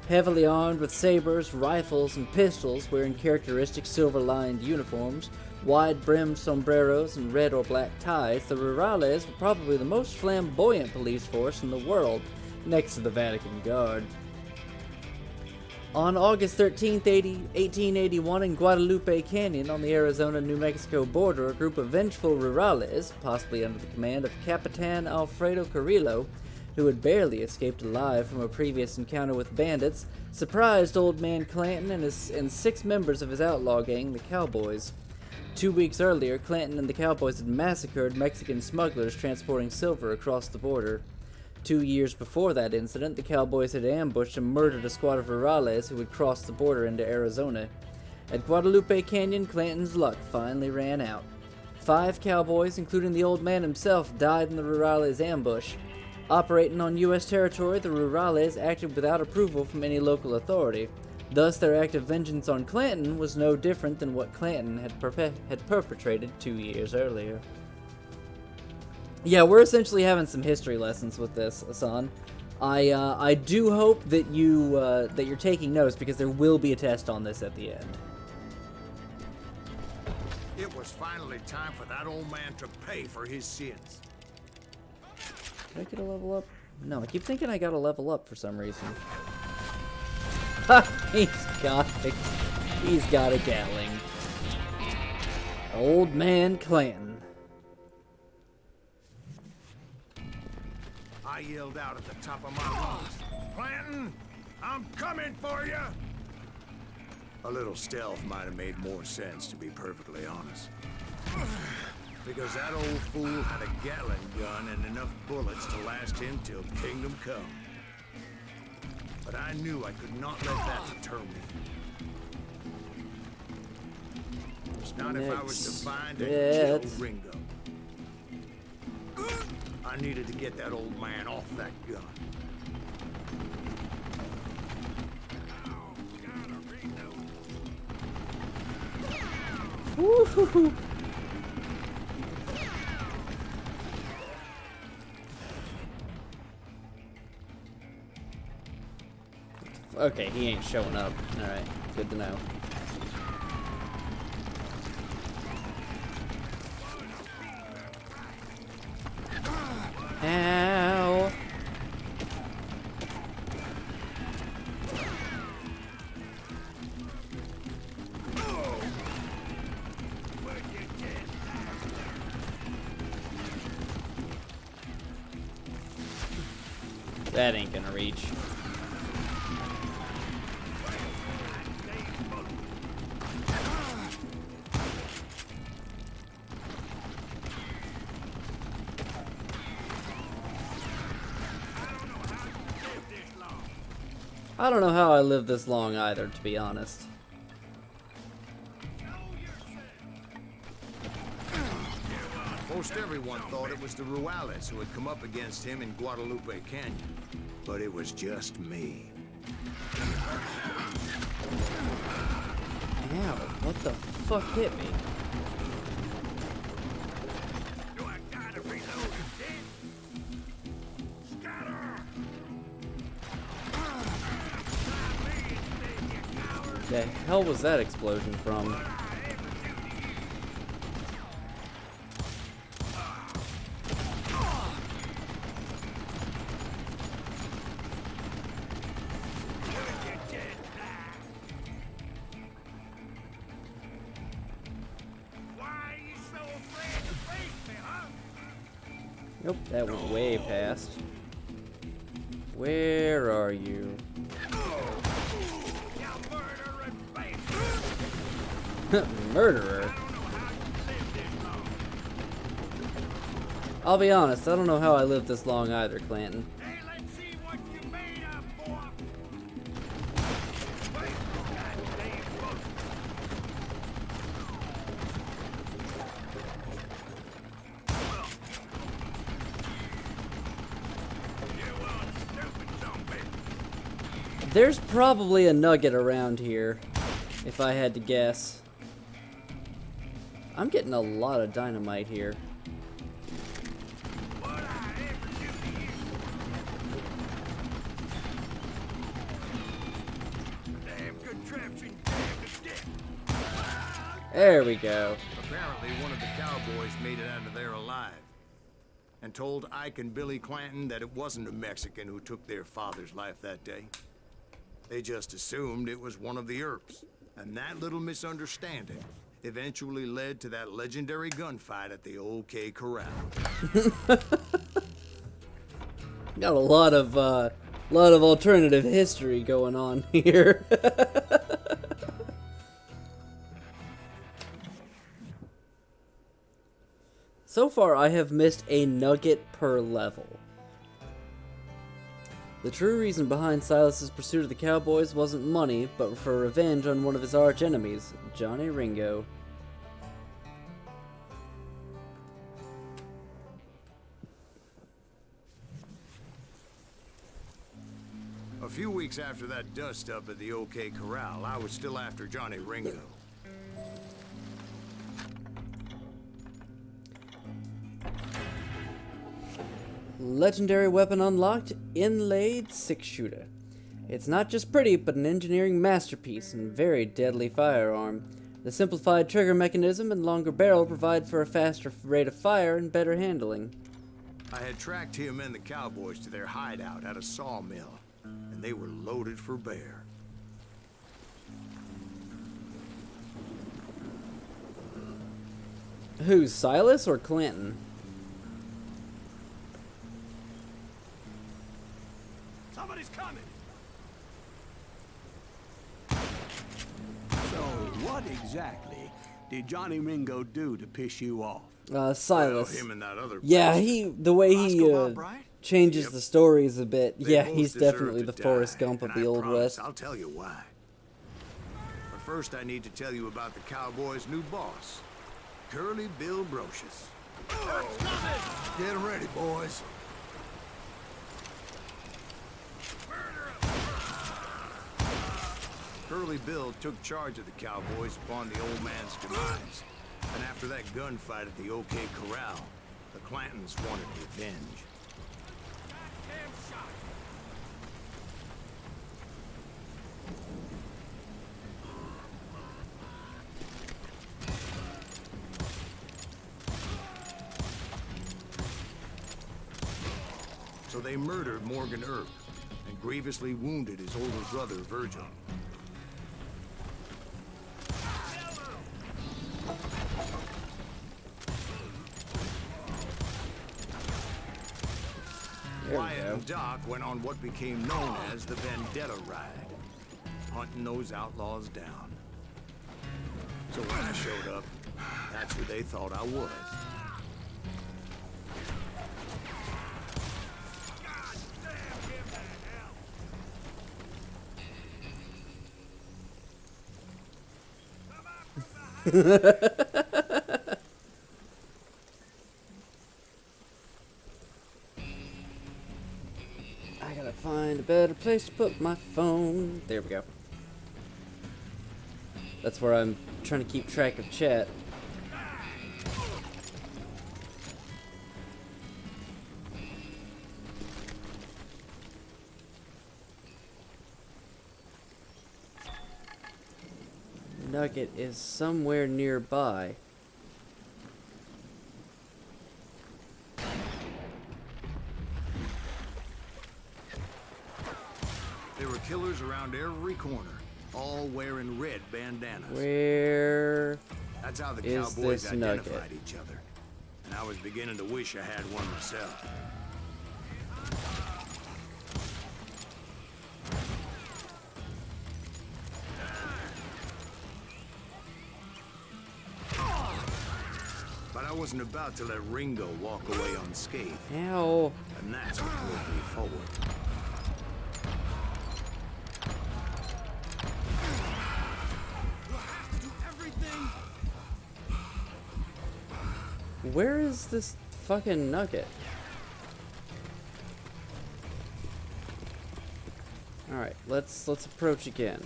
Heavily armed with sabers, rifles, and pistols, wearing characteristic silver-lined uniforms, wide-brimmed sombreros, and red or black ties, the Rurales were probably the most flamboyant police force in the world, next to the Vatican Guard. On August 13, 1881, in Guadalupe Canyon on the Arizona-New Mexico border, a group of vengeful rurales, possibly under the command of Capitan Alfredo Carrillo, who had barely escaped alive from a previous encounter with bandits, surprised Old Man Clanton and 6 members of his outlaw gang, the Cowboys. 2 weeks earlier, Clanton and the Cowboys had massacred Mexican smugglers transporting silver across the border. 2 years before that incident, the Cowboys had ambushed and murdered a squad of rurales who had crossed the border into Arizona. At Guadalupe Canyon, Clanton's luck finally ran out. 5 cowboys, including the old man himself, died in the rurales' ambush. Operating on U.S. territory, the rurales acted without approval from any local authority. Thus, their act of vengeance on Clanton was no different than what Clanton had perpetrated 2 years earlier. Yeah, we're essentially having some history lessons with this, Hassan. I do hope that you're taking notes, because there will be a test on this at the end.
It was finally time for that old man to pay for his sins.
Did I get a level up? No, I keep thinking I got a level up for some reason. Ha! He's got a Gatling. Old Man Clanton.
I yelled out at the top of my lungs, "Clanton, I'm coming for you!" A little stealth might have made more sense, to be perfectly honest. Because that old fool had a Gatling gun and enough bullets to last him till kingdom come. But I knew I could not let that deter me. Not if I was to find and kill Ringo. I needed to get that old man off that gun.
Woo-hoo-hoo. Okay, he ain't showing up. Alright, good to know. Ow! That ain't gonna reach. I don't know how I lived this long either, to be honest.
Most everyone thought it was the Ruales who had come up against him in Guadalupe Canyon. But it was just me.
Ow, what the fuck hit me?
Do I gotta reload again? Scatter!
The hell was that explosion from? Nope, that went way past. Where are you? Murderer? I'll be honest, I don't know how I lived this long either, Clanton.
Hey, let's see what you made of, boy!
There's probably a nugget around here, if I had to guess. I'm getting a lot of dynamite here. There we go.
Apparently, one of the cowboys made it out of there alive and told Ike and Billy Clanton that it wasn't a Mexican who took their father's life that day. They just assumed it was one of the Earps, and that little misunderstanding eventually led to that legendary gunfight at the OK Corral.
Got a lot of alternative history going on here. So far, I have missed a nugget per level. The true reason behind Silas's pursuit of the cowboys wasn't money, but for revenge on one of his arch enemies, Johnny Ringo.
A few weeks after that dust-up at the OK Corral, I was still after Johnny Ringo.
Legendary weapon unlocked, inlaid 6-shooter. It's not just pretty, but an engineering masterpiece and very deadly firearm. The simplified trigger mechanism and longer barrel provide for a faster rate of fire and better handling.
I had tracked him and the cowboys to their hideout at a sawmill, and they were loaded for bear.
Who's, Silas or Clanton?
Somebody's coming! So, what exactly did Johnny Ringo do to piss you off?
Silas.
Well, him and that other
Yeah,
bastard.
the way
Roscoe
he
Bob Bryant?
changes
Yep.
the stories a bit.
They
Yeah,
both
he's
deserve
definitely
to
the Forrest
die,
Gump of
and
the
I
Old
promise
West.
I'll tell you why. But first, I need to tell you about the cowboys' new boss, Curly Bill Brocious. Get ready, boys. Curly Bill took charge of the cowboys upon the old man's demise. And after that gunfight at the OK Corral, the Clantons wanted revenge. So they murdered Morgan Earp and grievously wounded his older brother, Virgil. Wyatt and Doc went on what became known as the Vendetta Ride, hunting those outlaws down. So when I showed up, that's who they thought I was.
better place to put my phone. There we go. That's where I'm trying to keep track of chat. Nugget is somewhere nearby.
There were killers around every corner, all wearing red bandanas.
Where
That's how the
is
cowboys
this nugget?
identified each other. And I was beginning to wish I had one myself. But I wasn't about to let Ringo walk away unscathed.
Ow.
And that's what drove me forward.
Where is this fucking nugget? Alright, let's approach again.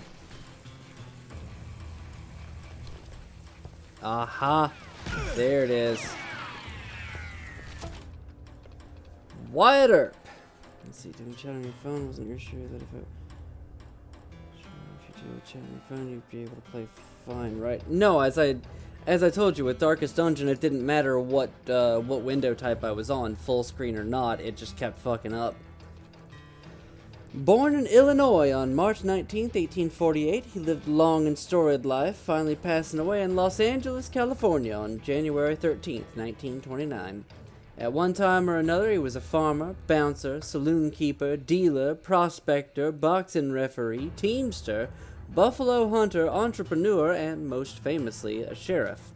Aha! There it is. Wyatt Earp! Let's see, doing chat on your phone, wasn't you sure that if you do chat on your phone, you'd be able to play fine, right? No, as I told you, with Darkest Dungeon, it didn't matter what window type I was on, full screen or not, it just kept fucking up. Born in Illinois on March 19th, 1848, he lived a long and storied life, finally passing away in Los Angeles, California on January 13th, 1929. At one time or another, he was a farmer, bouncer, saloon keeper, dealer, prospector, boxing referee, teamster, buffalo hunter, entrepreneur, and most famously, a sheriff.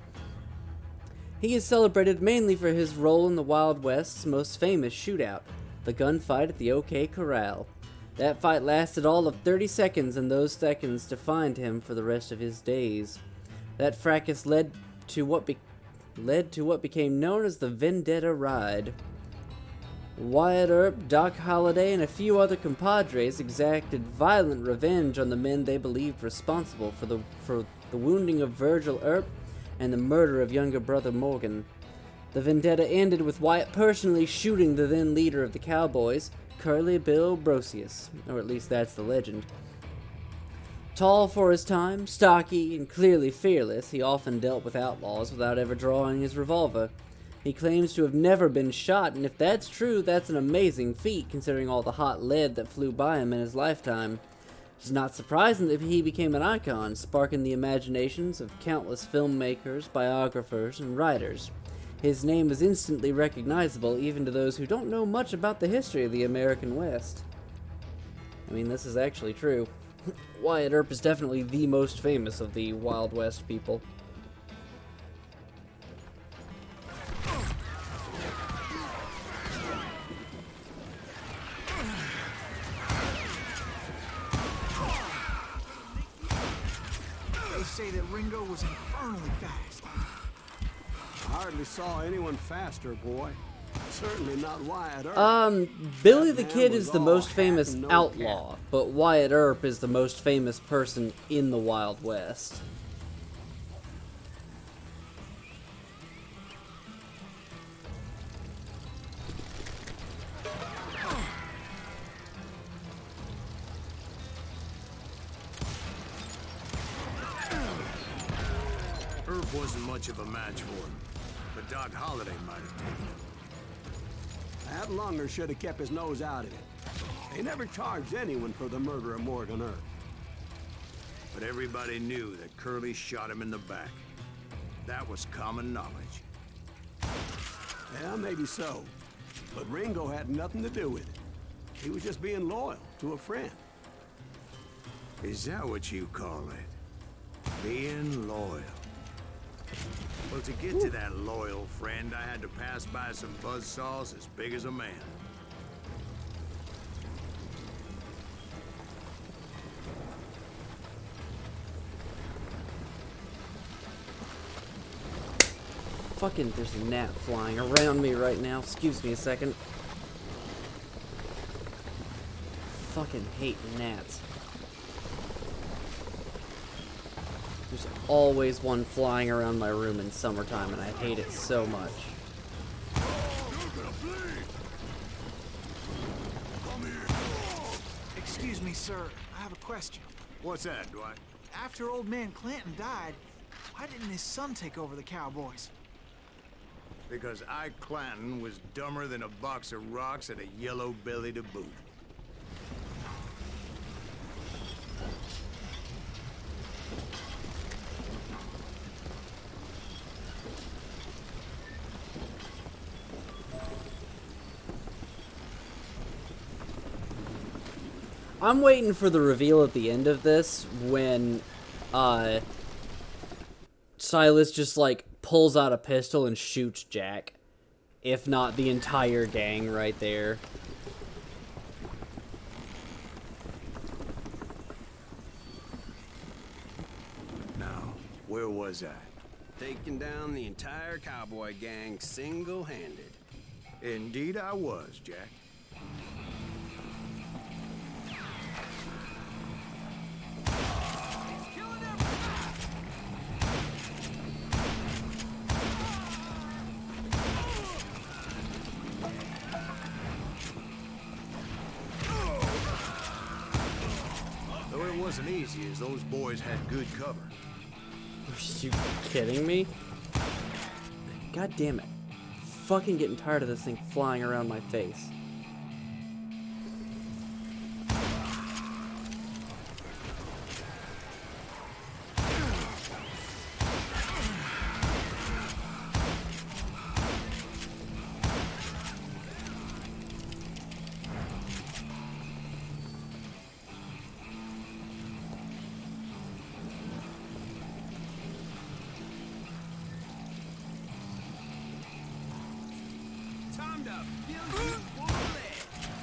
He is celebrated mainly for his role in the Wild West's most famous shootout, the gunfight at the OK Corral. That fight lasted all of 30 seconds, and those seconds defined him for the rest of his days. That fracas led to what became known as the Vendetta Ride. Wyatt Earp, Doc Holliday, and a few other compadres exacted violent revenge on the men they believed responsible for the wounding of Virgil Earp and the murder of younger brother Morgan. The vendetta ended with Wyatt personally shooting the then leader of the Cowboys, Curly Bill Brocius, or at least that's the legend. Tall for his time, stocky, and clearly fearless, he often dealt with outlaws without ever drawing his revolver. He claims to have never been shot, and if that's true, that's an amazing feat considering all the hot lead that flew by him in his lifetime. It's not surprising that he became an icon, sparking the imaginations of countless filmmakers, biographers, and writers. His name is instantly recognizable even to those who don't know much about the history of the American West. I mean, this is actually true. Wyatt Earp is definitely the most famous of the Wild West people.
They say that Ringo was infernally fast.
I hardly saw anyone faster, boy. Certainly not Wyatt Earp.
Billy
That
the
man
Kid
was
is the
all
most
hat
famous
and no
outlaw,
cap.
but Wyatt Earp is the most famous person in the Wild West.
Herb wasn't much of a match for him, but Doc Holliday might have taken him.
That lunger should have kept his nose out of it. They never charged anyone for the murder of Morgan Earp.
But everybody knew that Curly shot him in the back. That was common knowledge.
Yeah, maybe so. But Ringo had nothing to do with it. He was just being loyal to a friend.
Is that what you call it? Being loyal. Well, to get to that loyal friend, I had to pass by some buzzsaws as big as a man.
Fucking, there's a gnat flying around me right now. Excuse me a second. fucking hate gnats. There's always one flying around my room in summertime, and I hate it so much.
Excuse me, sir. I have a question.
What's that, Dwight?
After old man Clanton died, why didn't his son take over the Cowboys?
Because Ike Clanton was dumber than a box of rocks and a yellow belly to boot.
I'm waiting for the reveal at the end of this when Silas just like pulls out a pistol and shoots Jack. If not the entire gang right there.
Now, where was I?
Taking down the entire cowboy gang single-handed.
Indeed I was, Jack. Though it wasn't easy, as those boys had good cover.
Are you kidding me? God damn it. Fucking getting tired of this thing flying around my face.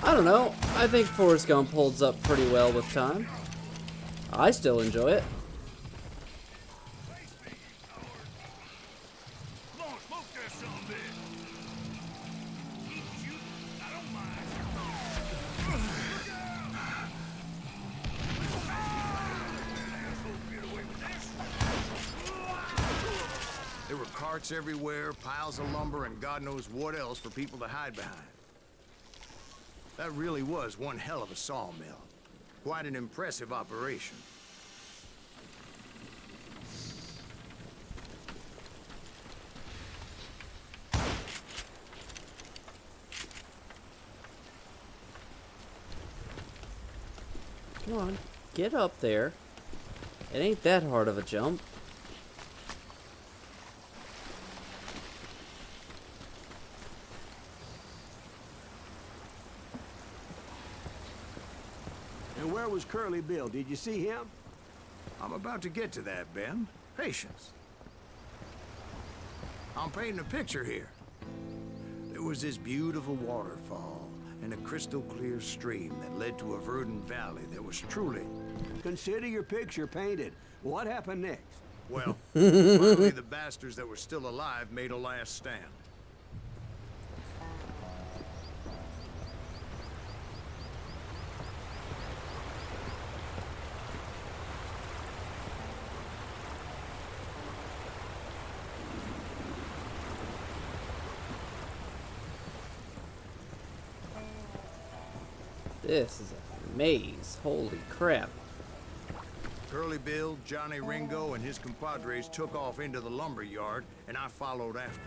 I don't know. I think Forrest Gump holds up pretty well with time. I still enjoy it.
There were carts everywhere, piles of lumber, and God knows what else for people to hide behind. That really was one hell of a sawmill. Quite an impressive operation.
Come on, get up there. It ain't that hard of a jump.
And where was Curly Bill? Did you see him?
I'm about to get to that, Ben. Patience. I'm painting a picture here. There was this beautiful waterfall and a crystal clear stream that led to a verdant valley that was truly...
Consider your picture painted. What happened next?
Well, finally the bastards that were still alive made a last stand.
This is a maze. Holy crap.
Curly Bill, Johnny Ringo, and his compadres took off into the lumber yard, and I followed after.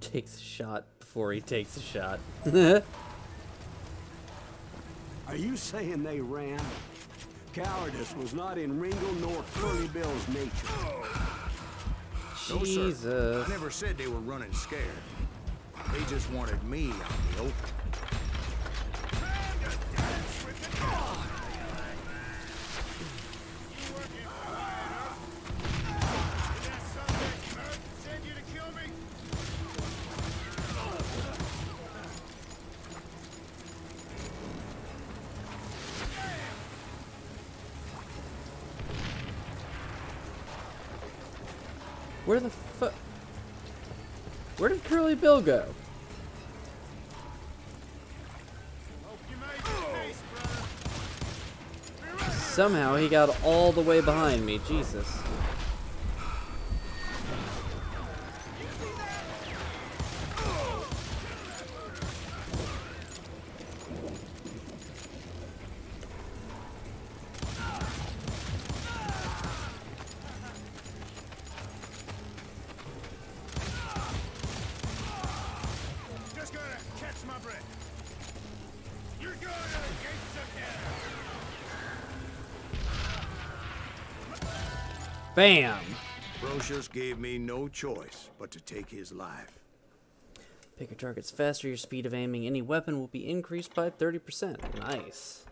Takes a shot before he takes a shot.
Are you saying they ran? Cowardice was not in Ringo nor Curly Bill's nature.
No,
Jesus.
sir. I never said they were running scared. They just wanted me out in the open.
Where the fuck? Where did Curly Bill go? Somehow he got all the way behind me. Jesus.
Just gonna catch my breath. You're going to the gates of death.
Bam!
Brocious gave me no choice but to take his life.
Pick your targets faster, your speed of aiming any weapon will be increased by 30%. Nice.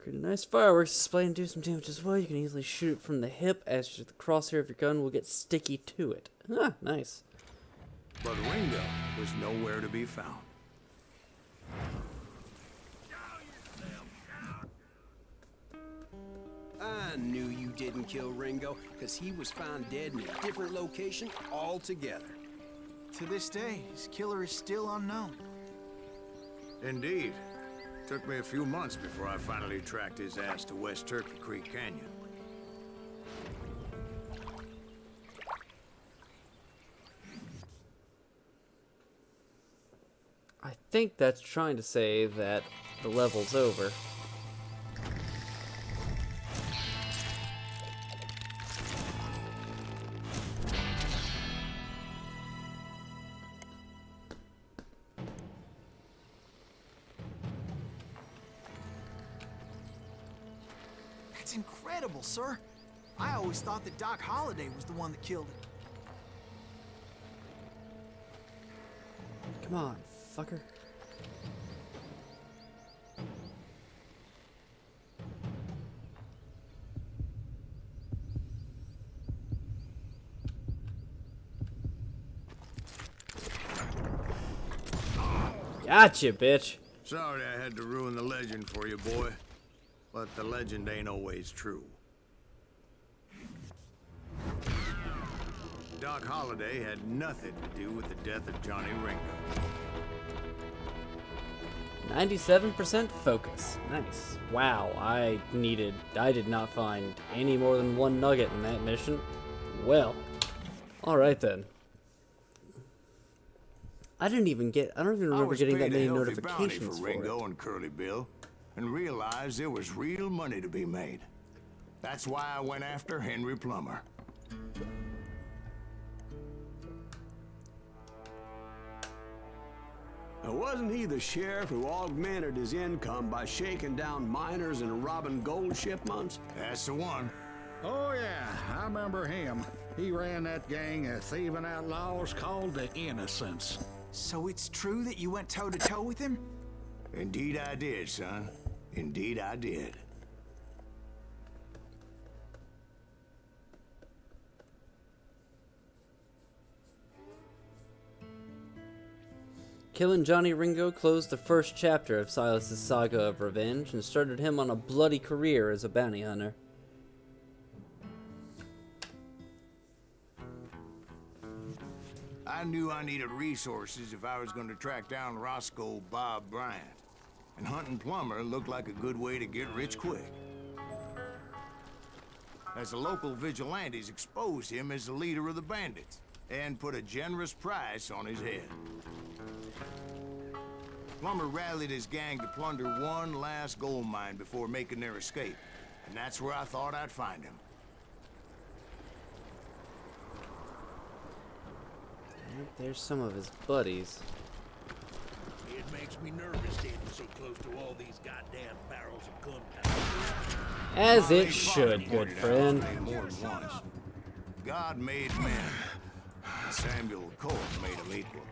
Create a nice fireworks display and do some damage as well. You can easily shoot it from the hip as the crosshair of your gun will get sticky to it. Ah, nice.
But Ringo was nowhere to be found.
I knew you didn't kill Ringo, because he was found dead in a different location altogether.
To this day, his killer is still unknown.
Indeed. Took me a few months before I finally tracked his ass to West Turkey Creek Canyon.
I think that's trying to say that the level's over.
That's incredible, sir. I always thought that Doc Holliday was the one that killed him.
Come on, fucker. Gotcha, bitch.
Sorry I had to ruin the legend for you, boy. But the legend ain't always true. Doc Holliday had nothing to do with the death of Johnny Ringo.
97% focus. Nice. Wow, I did not find any more than one nugget in that mission. Well, alright then. I don't even remember getting that many notifications
for Ringo and Curly Bill, and realized there was real money to be made. That's why I went after Henry Plummer.
Now, wasn't he the sheriff who augmented his income by shaking down miners and robbing gold shipments?
That's the one.
Oh, yeah, I remember him. He ran that gang of thieving outlaws called the Innocents.
So it's true that you went toe-to-toe with him?
Indeed I did, son. Indeed I did.
Killing Johnny Ringo closed the first chapter of Silas's saga of revenge and started him on a bloody career as a bounty hunter.
I knew I needed resources if I was going to track down Roscoe Bob Bryant. And hunting Plummer looked like a good way to get rich quick. As the local vigilantes exposed him as the leader of the bandits and put a generous price on his head. Plummer rallied his gang to plunder one last gold mine before making their escape. And that's where I thought I'd find him.
There's some of his buddies.
It makes me nervous standing so close to all these goddamn barrels of gunpowder.
As
They
it should, good
pointed out
friend.
more than once. God made men. Samuel Colt made them equal.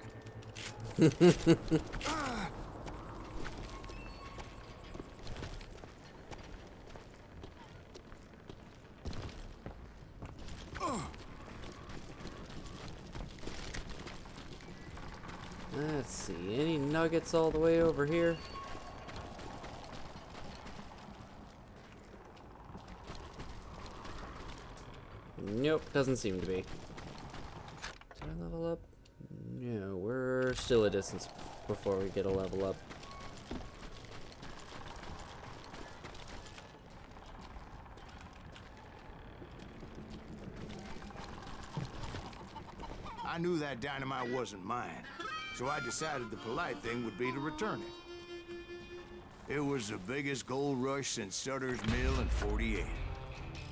Let's see, any nuggets all the way over here? Nope, doesn't seem to be. Did I level up? No, we're still a distance before we get a level up.
I knew that dynamite wasn't mine, so I decided the polite thing would be to return it. It was the biggest gold rush since Sutter's Mill in '48.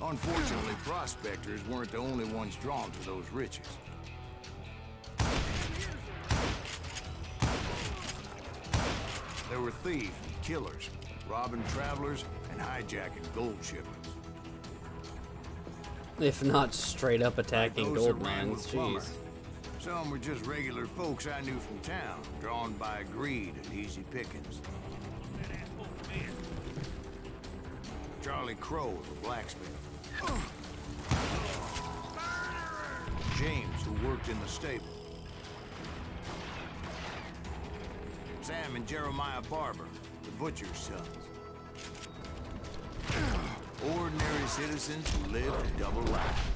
Unfortunately, prospectors weren't the only ones drawn to those riches. There were thieves and killers, robbing travelers and hijacking gold shipments.
If not straight up attacking
Those that
gold
ran
mines,
with Plummer.
jeez.
Some were just regular folks I knew from town, drawn by greed and easy pickings. Charlie Crow, the blacksmith. James, who worked in the stable. Sam and Jeremiah Barber, the butcher's sons. Ordinary citizens who lived a double life.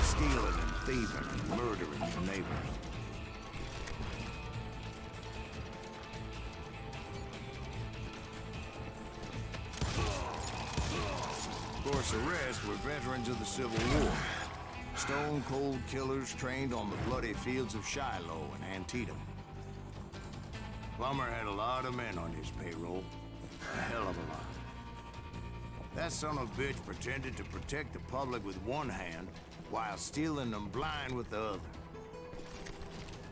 Stealing and thieving and murdering their neighbors. Of course, the rest were veterans of the Civil War. Stone-cold killers trained on the bloody fields of Shiloh and Antietam. Plummer had a lot of men on his payroll. A hell of a lot. That son of a bitch pretended to protect the public with one hand while stealing them blind with the other.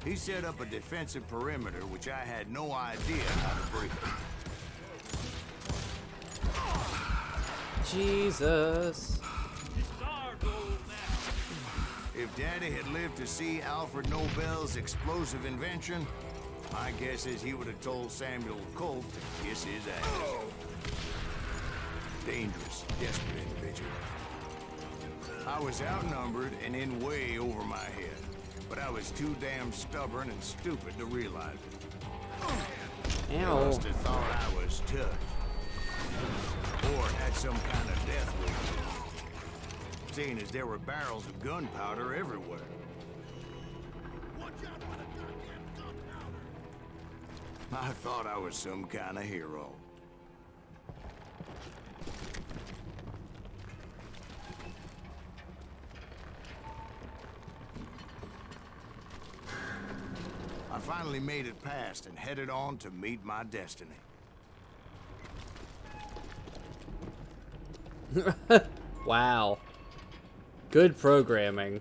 He set up a defensive perimeter which I had no idea how to break.
Jesus.
If Daddy had lived to see Alfred Nobel's explosive invention, my guess is he would have told Samuel Colt to kiss his ass. Dangerous, desperate individual. I was outnumbered and in way over my head, but I was too damn stubborn and stupid to realize it. I
Ow.
must have thought I was tough. Or had some kind of death wish. Seeing as there were barrels of gunpowder everywhere. I thought I was some kind of hero. I finally made it past and headed on to meet my destiny.
Wow. Good programming.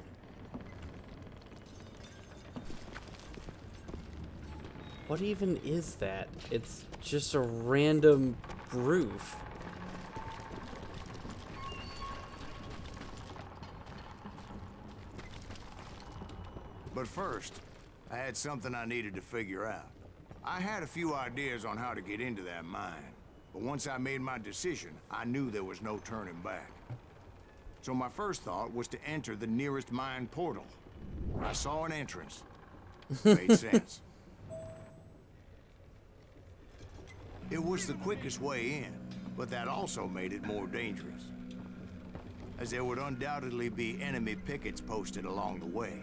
What even is that? It's just a random roof.
But first, I had something I needed to figure out. I had a few ideas on how to get into that mine, but once I made my decision, I knew there was no turning back. So my first thought was to enter the nearest mine portal. I saw an entrance. Made sense. It was the quickest way in, but that also made it more dangerous, as there would undoubtedly be enemy pickets posted along the way.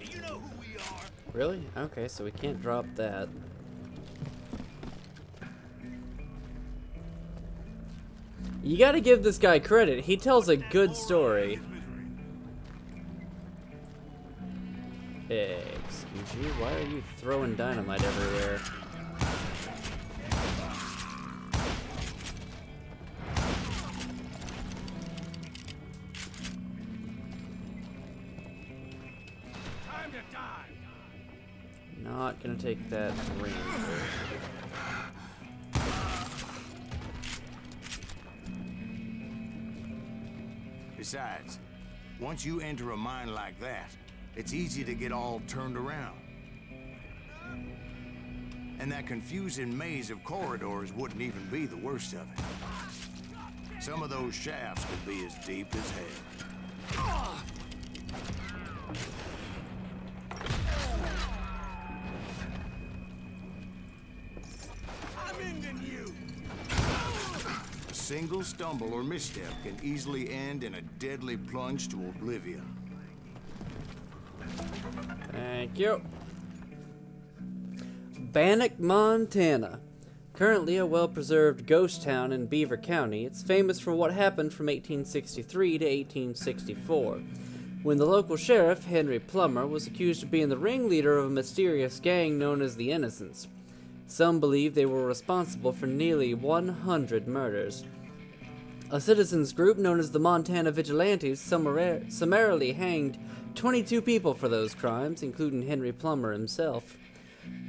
You know who we are.
Really? Okay, so we can't drop that. You gotta give this guy credit. He tells a good story. Excuse you, why are you throwing dynamite everywhere?
Time to die.
Not gonna take that ring.
Besides, once you enter a mine like that, it's easy to get all turned around. And that confusing maze of corridors wouldn't even be the worst of it. Some of those shafts could be as deep as hell. single stumble or misstep can easily end in a deadly plunge to oblivion.
Thank you. Bannock, Montana. Currently a well-preserved ghost town in Beaver County, it's famous for what happened from 1863 to 1864, when the local sheriff, Henry Plummer, was accused of being the ringleader of a mysterious gang known as the Innocents. Some believe they were responsible for nearly 100 murders. A citizens group known as the Montana Vigilantes summarily hanged 22 people for those crimes, including Henry Plummer himself.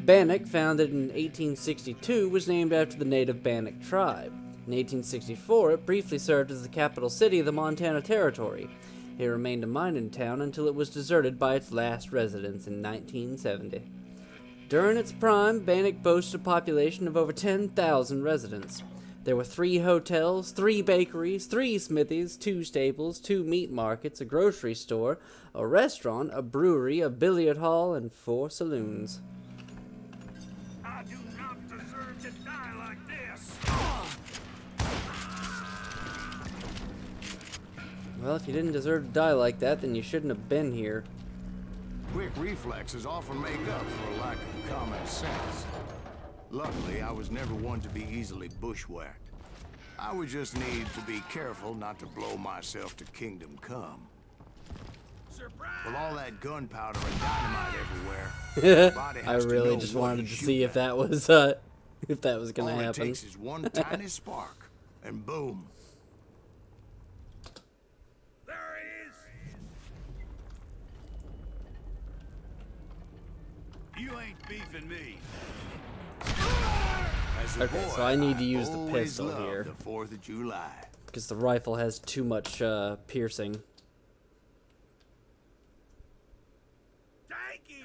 Bannock, founded in 1862, was named after the native Bannock tribe. In 1864, it briefly served as the capital city of the Montana Territory. It remained a mining town until it was deserted by its last residents in 1970. During its prime, Bannock boasted a population of over 10,000 residents. There were 3 hotels, 3 bakeries, 3 smithies, 2 stables, 2 meat markets, a grocery store, a restaurant, a brewery, a billiard hall, and 4 saloons.
I do not deserve to die like this.
Well, if you didn't deserve to die like that, then you shouldn't have been here.
Quick reflexes often make up for a lack of common sense. Luckily, I was never one to be easily bushwhacked. I would just need to be careful not to blow myself to kingdom come.
Surprise!
With all that gunpowder and dynamite everywhere, the body
I
has to
really
know
just
what
wanted
he's
to see
shooting
if
at.
that was gonna
All it
happen.
takes is one tiny spark, and boom.
There he is! You ain't beefing me.
As a
Okay,
boy,
so I need to use the
always
pistol
loved
here.
The 4th of July.
Because the rifle has too much piercing.
Thank you!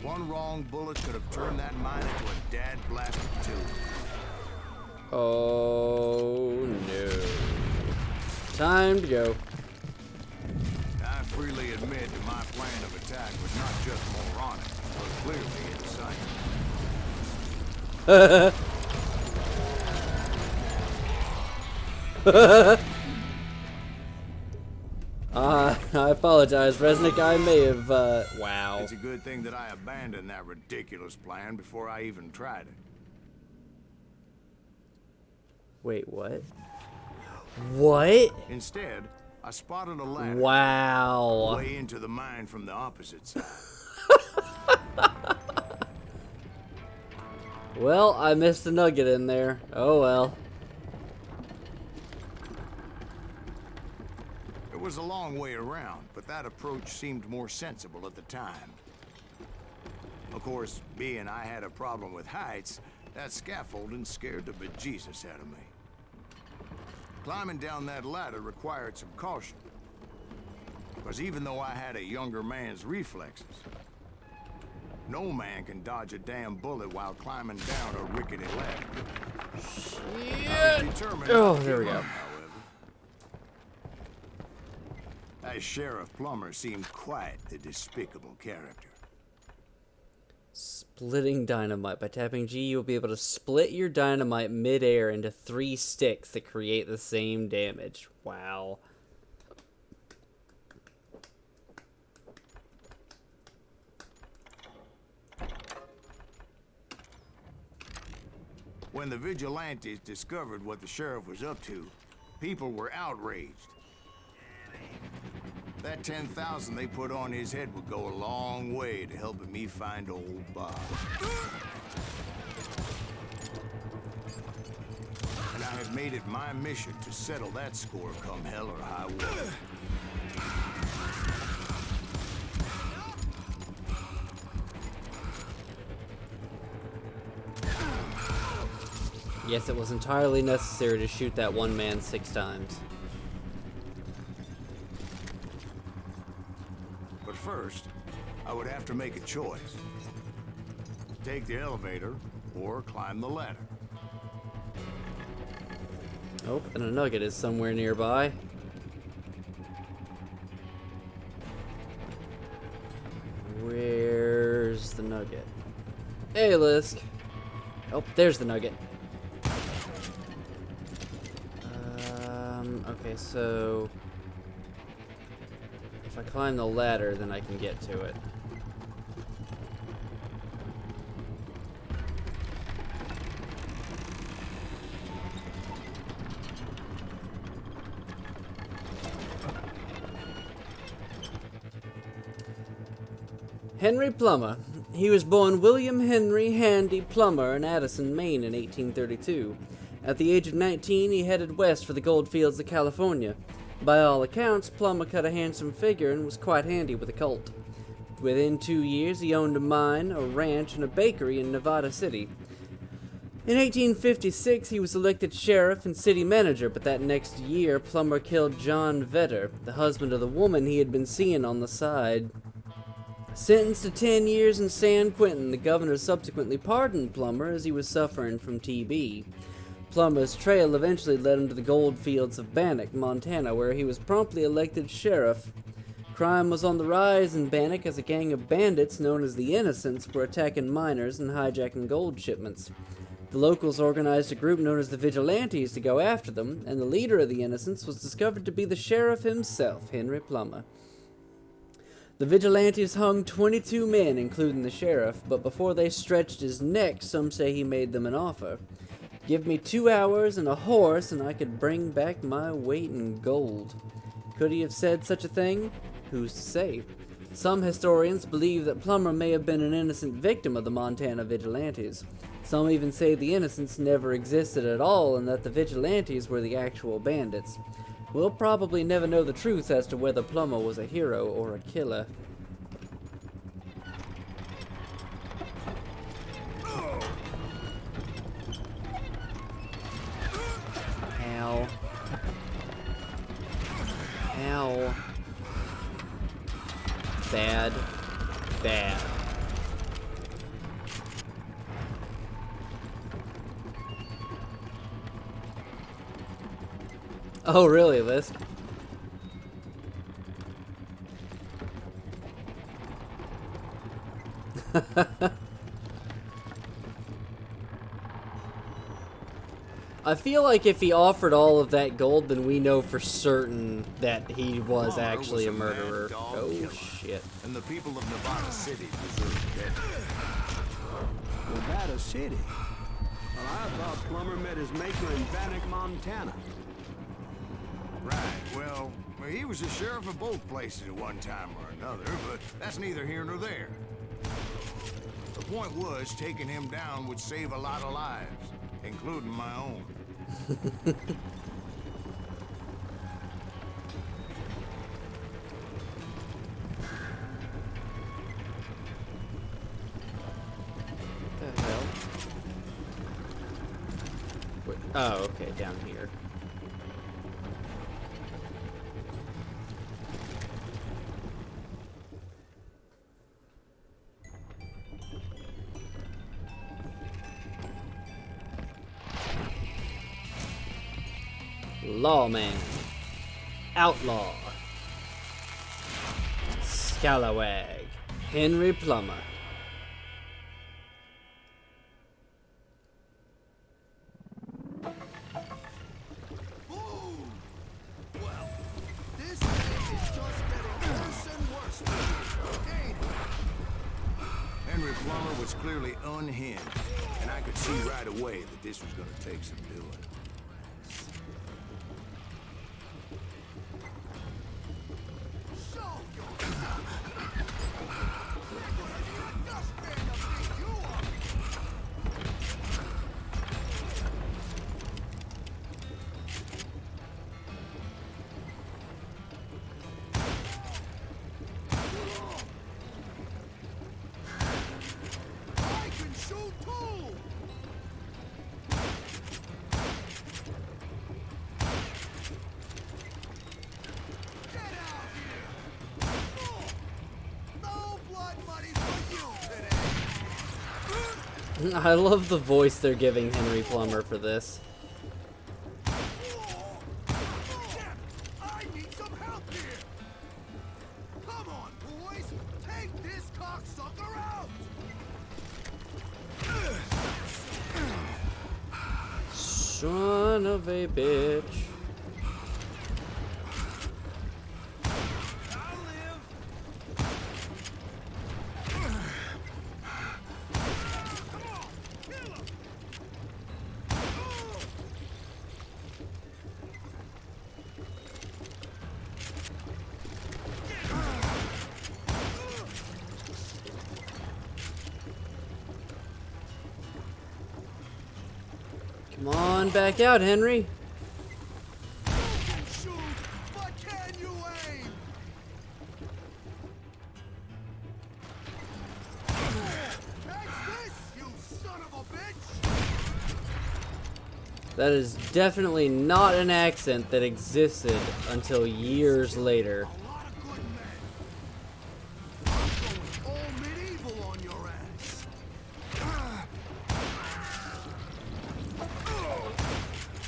One wrong bullet could have turned that mine into a dad-blasted tube.
Oh no. Time to go.
I freely admit that my plan of attack was not just moronic, but clearly insane.
I apologize, Resnick. I may have, wow.
It's a good thing that I abandoned that ridiculous plan before I even tried it.
Wait, what? What?
Instead, I spotted a ladder
Wow.
way into the mine from the opposite side.
Well, I missed a nugget in there. Oh well.
It was a long way around, but that approach seemed more sensible at the time. Of course, being I had a problem with heights, that scaffolding scared the bejesus out of me. Climbing down that ladder required some caution. Because even though I had a younger man's reflexes, no man can dodge a damn bullet while climbing down a rickety ladder. I was determined
Oh,
not to
there we
give
go.
up, however. As Sheriff Plummer seemed quite a despicable character.
Splitting dynamite. By tapping G, you'll be able to split your dynamite mid-air into 3 sticks that create the same damage. Wow.
When the vigilantes discovered what the sheriff was up to, people were outraged. That 10,000 they put on his head would go a long way to helping me find old Bob. And I have made it my mission to settle that score come hell or high water.
Yes, it was entirely necessary to shoot that one man 6 times.
But first, I would have to make a choice. Take the elevator or climb the ladder.
Oh, and a nugget is somewhere nearby. Where's the nugget? Hey, Lisk. Oh, there's the nugget. Okay, so if I climb the ladder, then I can get to it. Henry Plummer. He was born William Henry Handy Plummer in Addison, Maine in 1832. At the age of 19, he headed west for the gold fields of California. By all accounts, Plummer cut a handsome figure and was quite handy with a Colt. Within 2 years, he owned a mine, a ranch, and a bakery in Nevada City. In 1856, he was elected sheriff and city manager, but that next year, Plummer killed John Vetter, the husband of the woman he had been seeing on the side. Sentenced to 10 years in San Quentin, the governor subsequently pardoned Plummer as he was suffering from TB. Plummer's trail eventually led him to the gold fields of Bannock, Montana, where he was promptly elected sheriff. Crime was on the rise in Bannock as a gang of bandits known as the Innocents were attacking miners and hijacking gold shipments. The locals organized a group known as the Vigilantes to go after them, and the leader of the Innocents was discovered to be the sheriff himself, Henry Plummer. The Vigilantes hung 22 men, including the sheriff, but before they stretched his neck, some say he made them an offer. Give me 2 hours and a horse, and I could bring back my weight in gold. Could he have said such a thing? Who's to say? Some historians believe that Plummer may have been an innocent victim of the Montana Vigilantes. Some even say the Innocents never existed at all, and that the Vigilantes were the actual bandits. We'll probably never know the truth as to whether Plummer was a hero or a killer. Ow. Ow. Bad. Bad. Oh, really, Lisk? I feel like if he offered all of that gold, then we know for certain that he was actually a murderer. Oh, shit.
And the people of Nevada City deserve death.
Nevada City? Well, I thought Plummer met his maker in Bannock, Montana.
Right, well, he was the sheriff of both places at one time or another, but that's neither here nor there. The point was, taking him down would save a lot of lives, including my own.
What the hell? Wait, oh, okay, down here. Lawman. Outlaw. Scalawag. Henry Plummer.
Well, this day is just getting worse and worse. Ain't it?
Henry Plummer was clearly unhinged, and I could see right away that this was going to take some doing.
I love the voice they're giving Henry Plummer for this. Son of a bitch. Come on back out, Henry.
Shoot, but can you aim? Take this, you son of a bitch!
That is definitely not an accent that existed until years later.
A lot of good men. I'm going all medieval on your ass.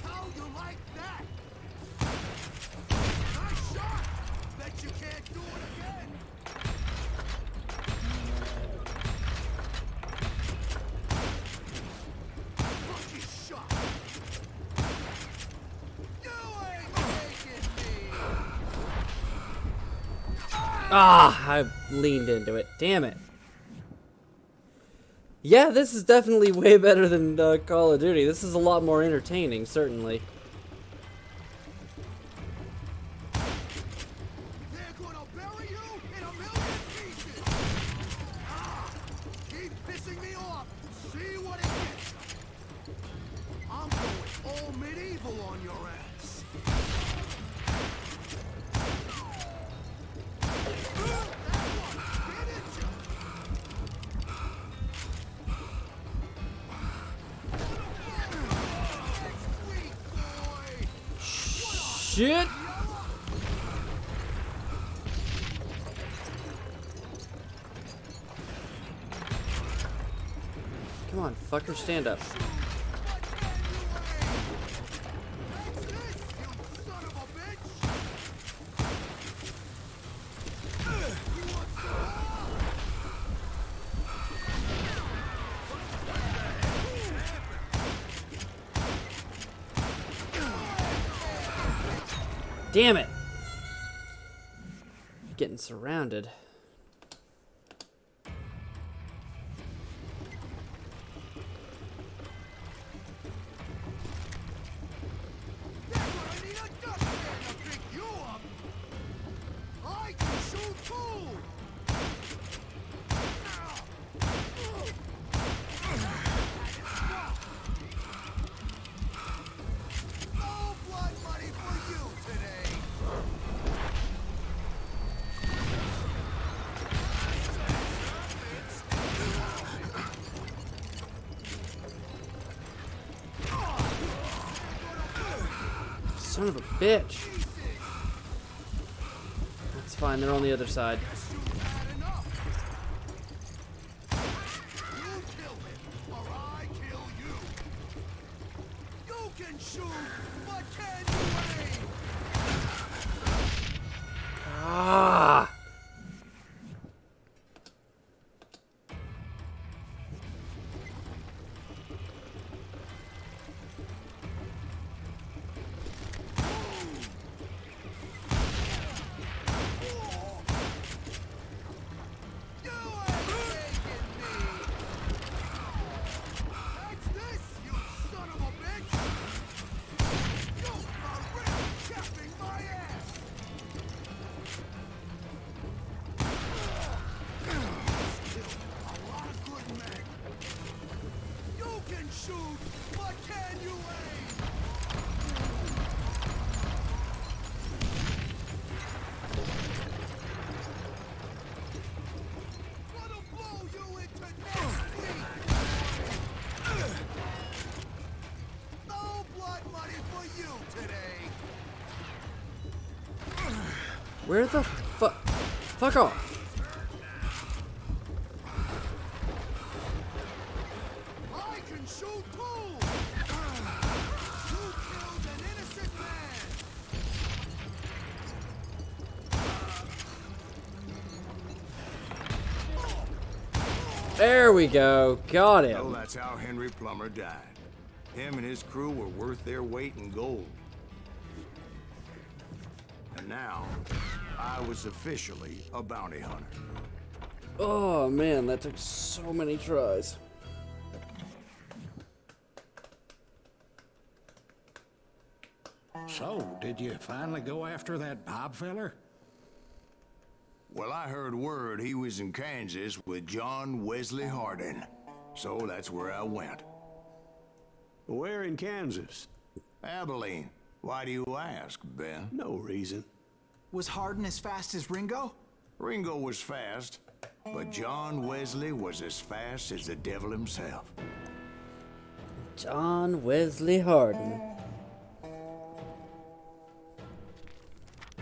How you like that? Nice shot! Bet you can't do it again. Lucky shot. You ain't taking me.
Ah, I leaned into it. Damn it. Yeah, this is definitely way better than Call of Duty. This is a lot more entertaining, certainly.
They're gonna bury you in a million pieces. Ah, keep pissing me off. See what it gets. I'm going all medieval on your ass. That one, didn't you? Next week, boy.
Shit! Come on, fucker, stand up. Damn it! Getting surrounded. Son of a bitch. That's fine, they're on the other side. Ah! Where the fuck off?
I can shoot too. You killed an innocent man.
There we go. Got
So
him.
that's how Henry Plummer died. Him and his crew were worth their weight in gold. And now, I was officially a bounty hunter.
Oh man, that took so many tries.
So, did you finally go after that Bob feller?
Well, I heard word he was in Kansas with John Wesley Hardin. So that's where I went.
Where in Kansas?
Abilene. Why do you ask, Ben?
No reason.
Was Hardin as fast as Ringo?
Ringo was fast, but John Wesley was as fast as the devil himself.
John Wesley Hardin.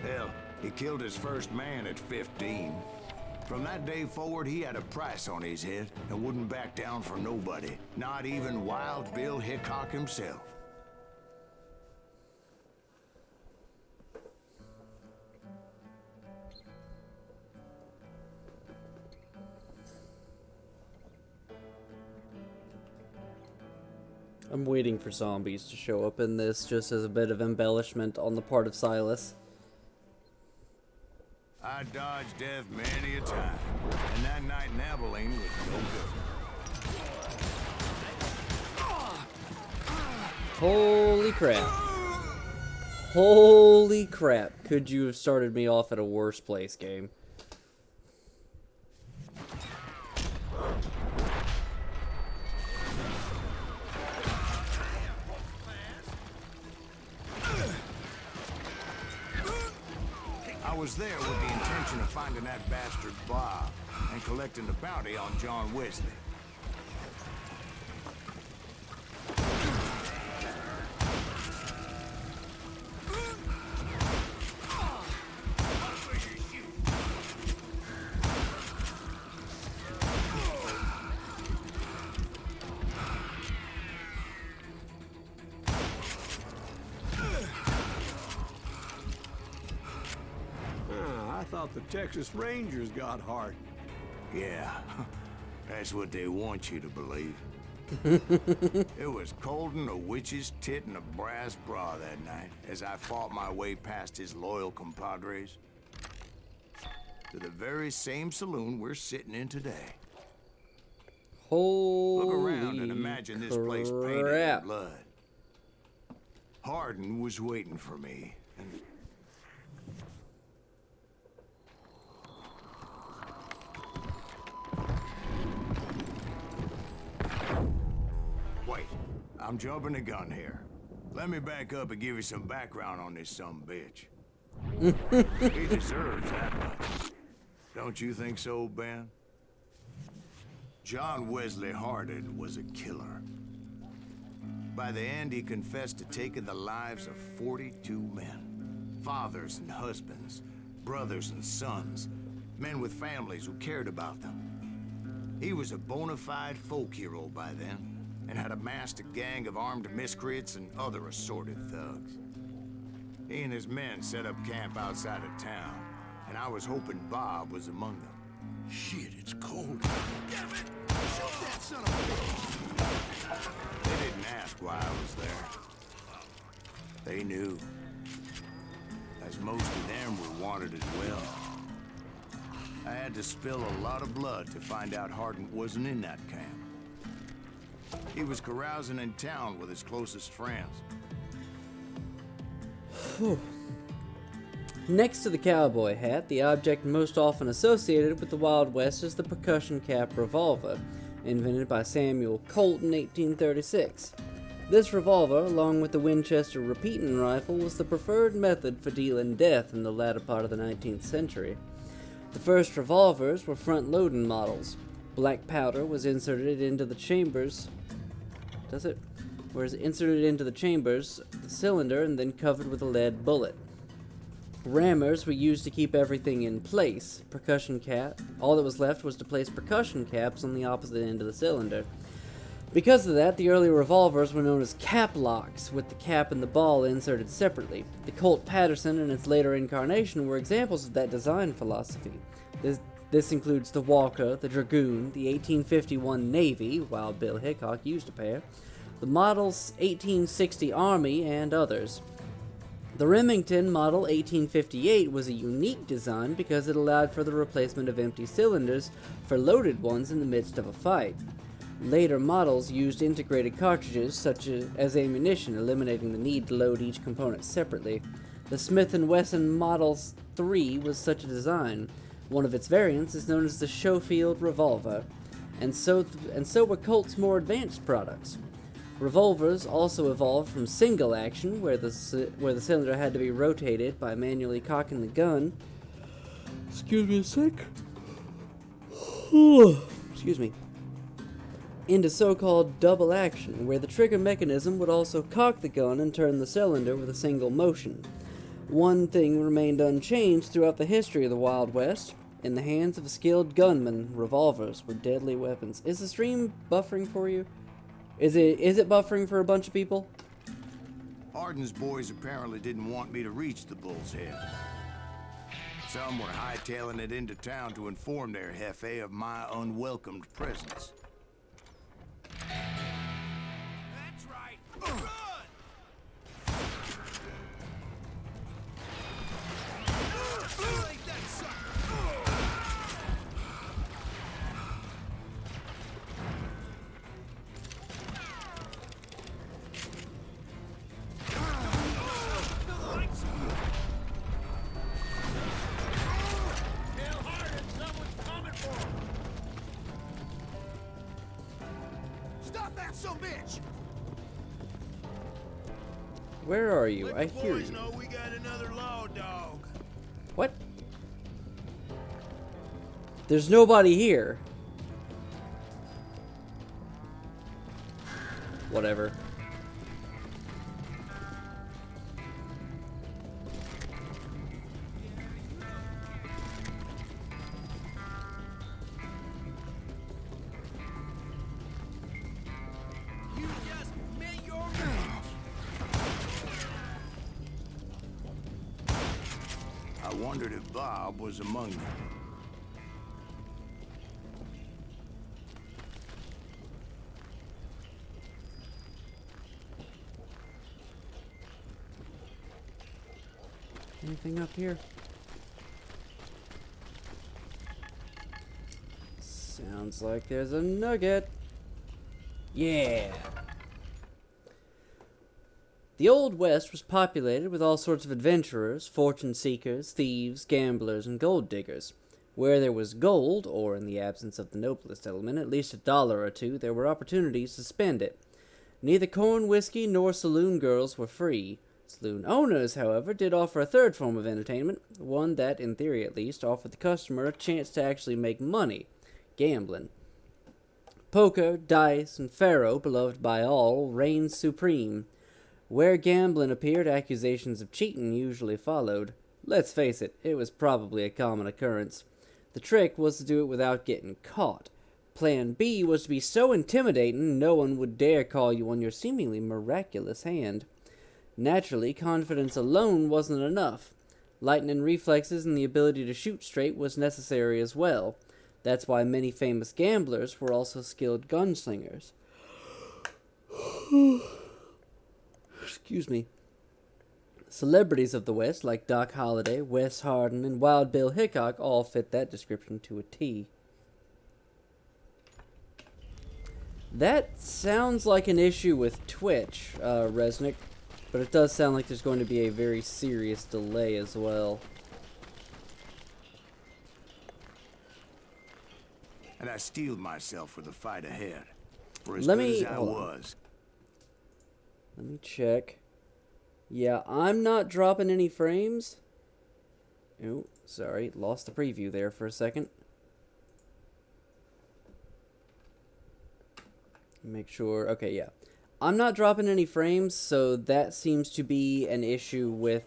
Hell, he killed his first man at 15. From that day forward, he had a price on his head and wouldn't back down for nobody, not even Wild Bill Hickok himself.
I'm waiting for zombies to show up in this just as a bit of embellishment on the part of Silas.
I dodged death many a time, and that night in Abilene was no good.
Holy crap. Holy crap. Could you have started me off at a worse place, game?
I was there with the intention of finding that bastard Bob and collecting the bounty on John Wesley.
I thought the Texas Rangers got Hardin.
Yeah, that's what they want you to believe. It was cold in a witch's tit and a brass bra that night as I fought my way past his loyal compadres to the very same saloon we're sitting in today.
Holy
Look around and imagine this place painted in blood. Hardin was waiting for me, and wait, I'm jumping the gun here. Let me back up and give you some background on this sumbitch. He deserves that much. Don't you think so, Ben? John Wesley Hardin was a killer. By the end, he confessed to taking the lives of 42 men. Fathers and husbands, brothers and sons, men with families who cared about them. He was a bona fide folk hero by then, and had amassed a gang of armed miscreants and other assorted thugs. He and his men set up camp outside of town, and I was hoping Bob was among them.
Shit, it's cold. Damn it! Shoot that son of a bitch!
They didn't ask why I was there. They knew. As most of them were wanted as well. I had to spill a lot of blood to find out Hardin wasn't in that camp. He was carousing in town with his closest friends.
Next to the cowboy hat, the object most often associated with the Wild West is the percussion cap revolver, invented by Samuel Colt in 1836. This revolver, along with the Winchester repeating rifle, was the preferred method for dealing death in the latter part of the 19th century. The first revolvers were front-loading models. Black powder was inserted into the chambers. Inserted into the chambers, the cylinder, and then covered with a lead bullet. Rammers were used to keep everything in place. All that was left was to place percussion caps on the opposite end of the cylinder. Because of that, the early revolvers were known as cap locks, with the cap and the ball inserted separately. The Colt Patterson and its later incarnation were examples of that design philosophy. This includes the Walker, the Dragoon, the 1851 Navy, Wild Bill Hickok used a pair, the model's 1860 Army, and others. The Remington Model 1858 was a unique design because it allowed for the replacement of empty cylinders for loaded ones in the midst of a fight. Later models used integrated cartridges such as ammunition, eliminating the need to load each component separately. The Smith & Wesson Model 3 was such a design. One of its variants is known as the Schofield revolver, and so were Colt's more advanced products. Revolvers also evolved from single action, where the cylinder had to be rotated by manually cocking the gun. Excuse me a sec. Excuse me. Into so-called double action, where the trigger mechanism would also cock the gun and turn the cylinder with a single motion. One thing remained unchanged throughout the history of the Wild West. In the hands of a skilled gunman, revolvers were deadly weapons. Is the stream buffering for you? Is it buffering for a bunch of people?
Arden's boys apparently didn't want me to reach the Bull's Head. Some were hightailing it into town to inform their jefe of my unwelcomed presence.
That's right. Run! Like that sucker. Stop that son of a bitch!
Where are you? I hear
Boys
you.
know we got another law dog.
What? There's nobody here. Whatever.
You just met your match.
I wondered if Bob was among them.
Anything up here? Sounds like there's a nugget. Yeah. The Old West was populated with all sorts of adventurers, fortune seekers, thieves, gamblers, and gold diggers. Where there was gold, or in the absence of the noblest element, at least $1 or $2, there were opportunities to spend it. Neither corn whiskey nor saloon girls were free. Saloon owners, however, did offer a third form of entertainment, one that, in theory at least, offered the customer a chance to actually make money: gambling. Poker, dice, and faro, beloved by all, reigned supreme. Where gambling appeared, accusations of cheating usually followed. Let's face it, it was probably a common occurrence. The trick was to do it without getting caught. Plan B was to be so intimidating no one would dare call you on your seemingly miraculous hand. Naturally, confidence alone wasn't enough. Lightning reflexes and the ability to shoot straight was necessary as well. That's why many famous gamblers were also skilled gunslingers. Excuse me. Celebrities of the West like Doc Holliday, Wes Hardin, and Wild Bill Hickok all fit that description to a T. That sounds like an issue with Twitch, Resnick, but it does sound like there's going to be a very serious delay as well.
And I steeled myself for the fight ahead. For as
Let
good
me-
as I
hold on.
was.
Let me check. Yeah, I'm not dropping any frames. Oh, sorry, lost the preview there for a second. Make sure, okay, yeah. I'm not dropping any frames, so that seems to be an issue with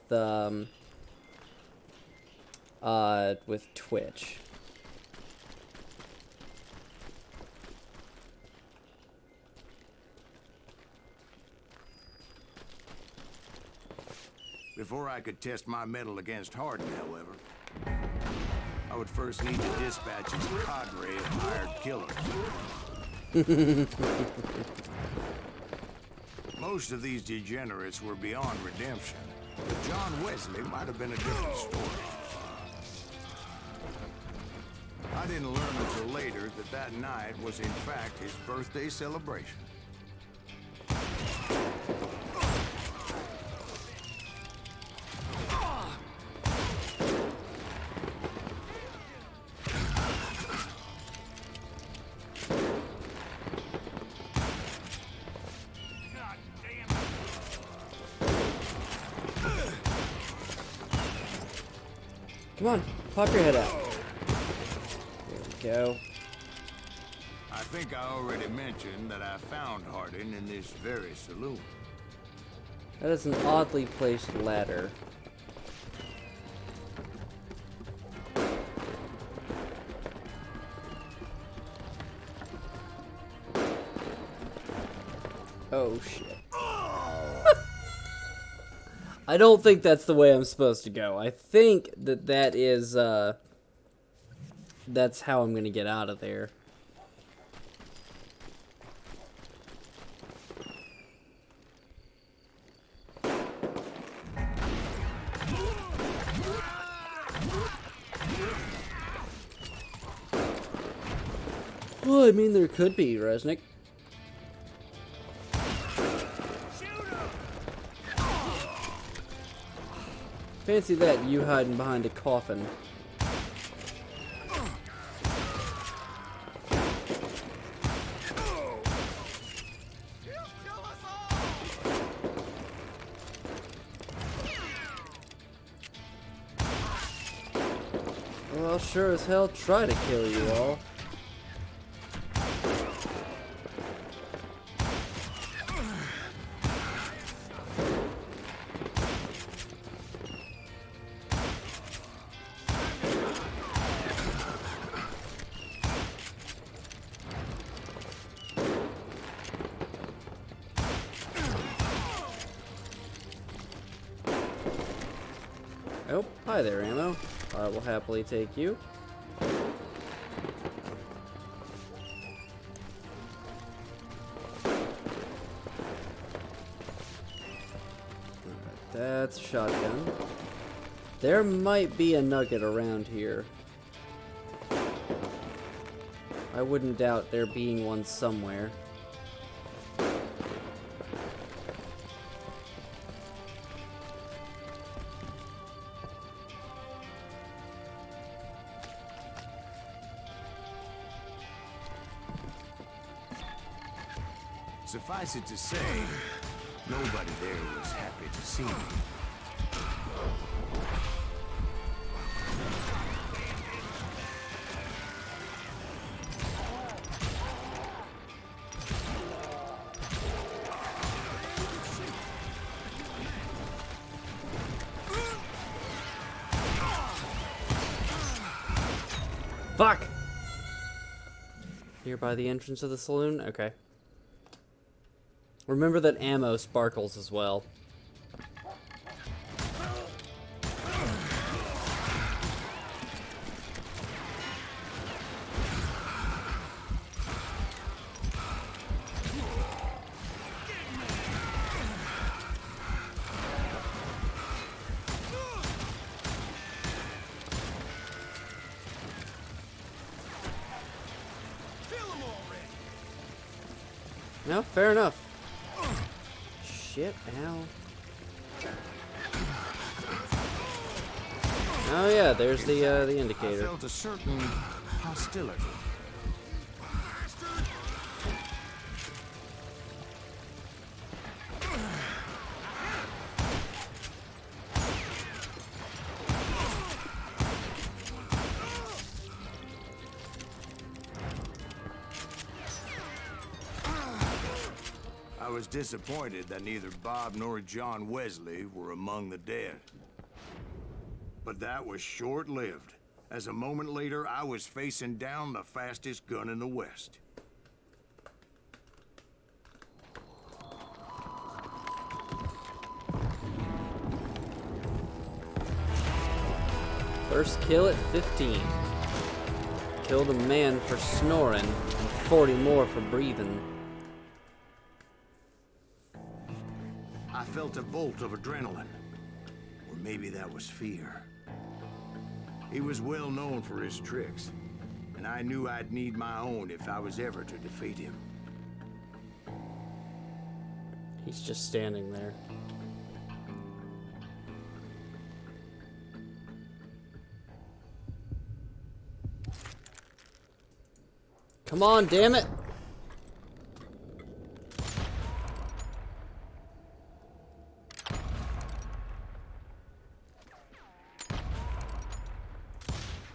Twitch.
Before I could test my mettle against Hardin, however, I would first need to dispatch his cadre of hired killers. Most of these degenerates were beyond redemption, but John Wesley might have been a different story. I didn't learn until later that that night was in fact his birthday celebration.
Come on, pop your head out. There we go.
I think I already mentioned that I found Hardin in this very saloon.
That is an oddly placed ladder. Oh shit. I don't think that's the way I'm supposed to go. I think that that is, that's how I'm gonna get out of there. Well, I mean, there could be, Resnick. Fancy that, you hiding behind a coffin. Well, I'll sure as hell try to kill you all. Oh, hi there, ammo. I will happily take you. Alright, that's shotgun. There might be a nugget around here. I wouldn't doubt there being one somewhere.
Suffice it to say, nobody there was happy to see me.
Fuck! Here by the entrance of the saloon? Okay. Remember that ammo sparkles as well. No, fair enough. Shit, ow. Oh yeah, there's the indicator.
I felt a certain hostility. I was disappointed that neither Bob nor John Wesley were among the dead. But that was short-lived, as a moment later I was facing down the fastest gun in the West.
First kill at 15. Killed a man for snoring, and 40 more for breathing.
I felt a bolt of adrenaline. Or maybe that was fear. He was well known for his tricks, and I knew I'd need my own if I was ever to defeat him.
He's just standing there. Come on, damn it!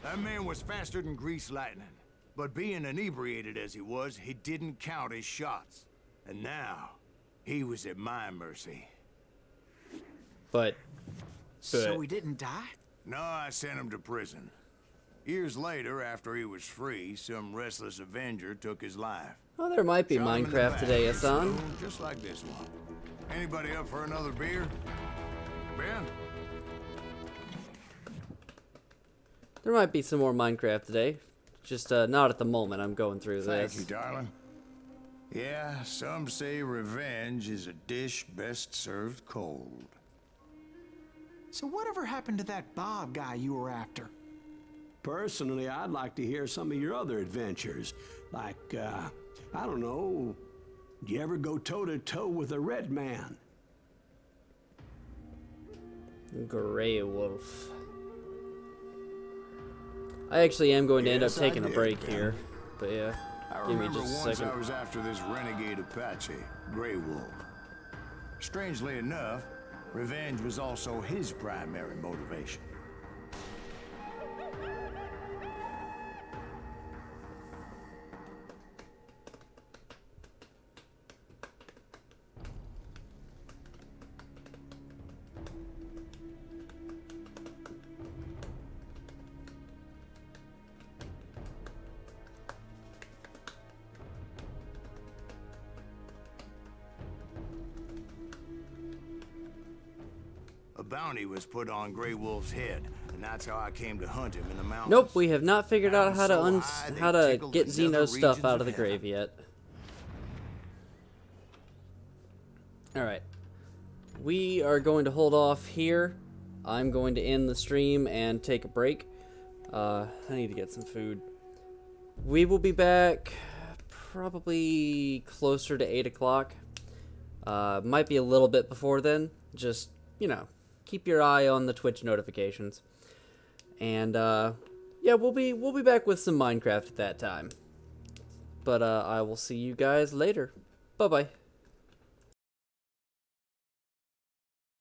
That man was faster than grease lightning, but being inebriated as he was, he didn't count his shots. And now, he was at my mercy.
But
So he didn't die?
No, I sent him to prison. Years later, after he was free, some restless Avenger took his life.
oh, there might be
Shot him in the
Minecraft
back
today,
with a
Hassan.
stone, just like this one. Anybody up for another beer? Ben?
There might be some more Minecraft today. Just not at the moment. I'm going through
Thank
this.
you, darling. Yeah, some say revenge is a dish best served cold.
So whatever happened to that Bob guy you were after?
Personally, I'd like to hear some of your other adventures. Like, I don't know, did you ever go toe-to-toe with a red man?
Gray Wolf. I actually am going to end up
Yes, I
taking a
did,
break
Ben.
here. But yeah,
I
give me
remember
just a
once
second.
I was after this renegade Apache, Grey Wolf. Strangely enough, revenge was also his primary motivation. A bounty was put on Grey Wolf's head, and that's how I came to hunt him in the mountains.
Nope, we have not figured out how to
Mountains so high, they
how to
tickled
get
the
Zeno's
nether
stuff
regions
out of
of
the
heaven.
grave yet. Alright. We are going to hold off here. I'm going to end the stream and take a break. I need to get some food. We will be back probably closer to 8 o'clock. Might be a little bit before then. Just, you know, keep your eye on the Twitch notifications. And, yeah, we'll be back with some Minecraft at that time. But, I will see you guys later. Bye-bye.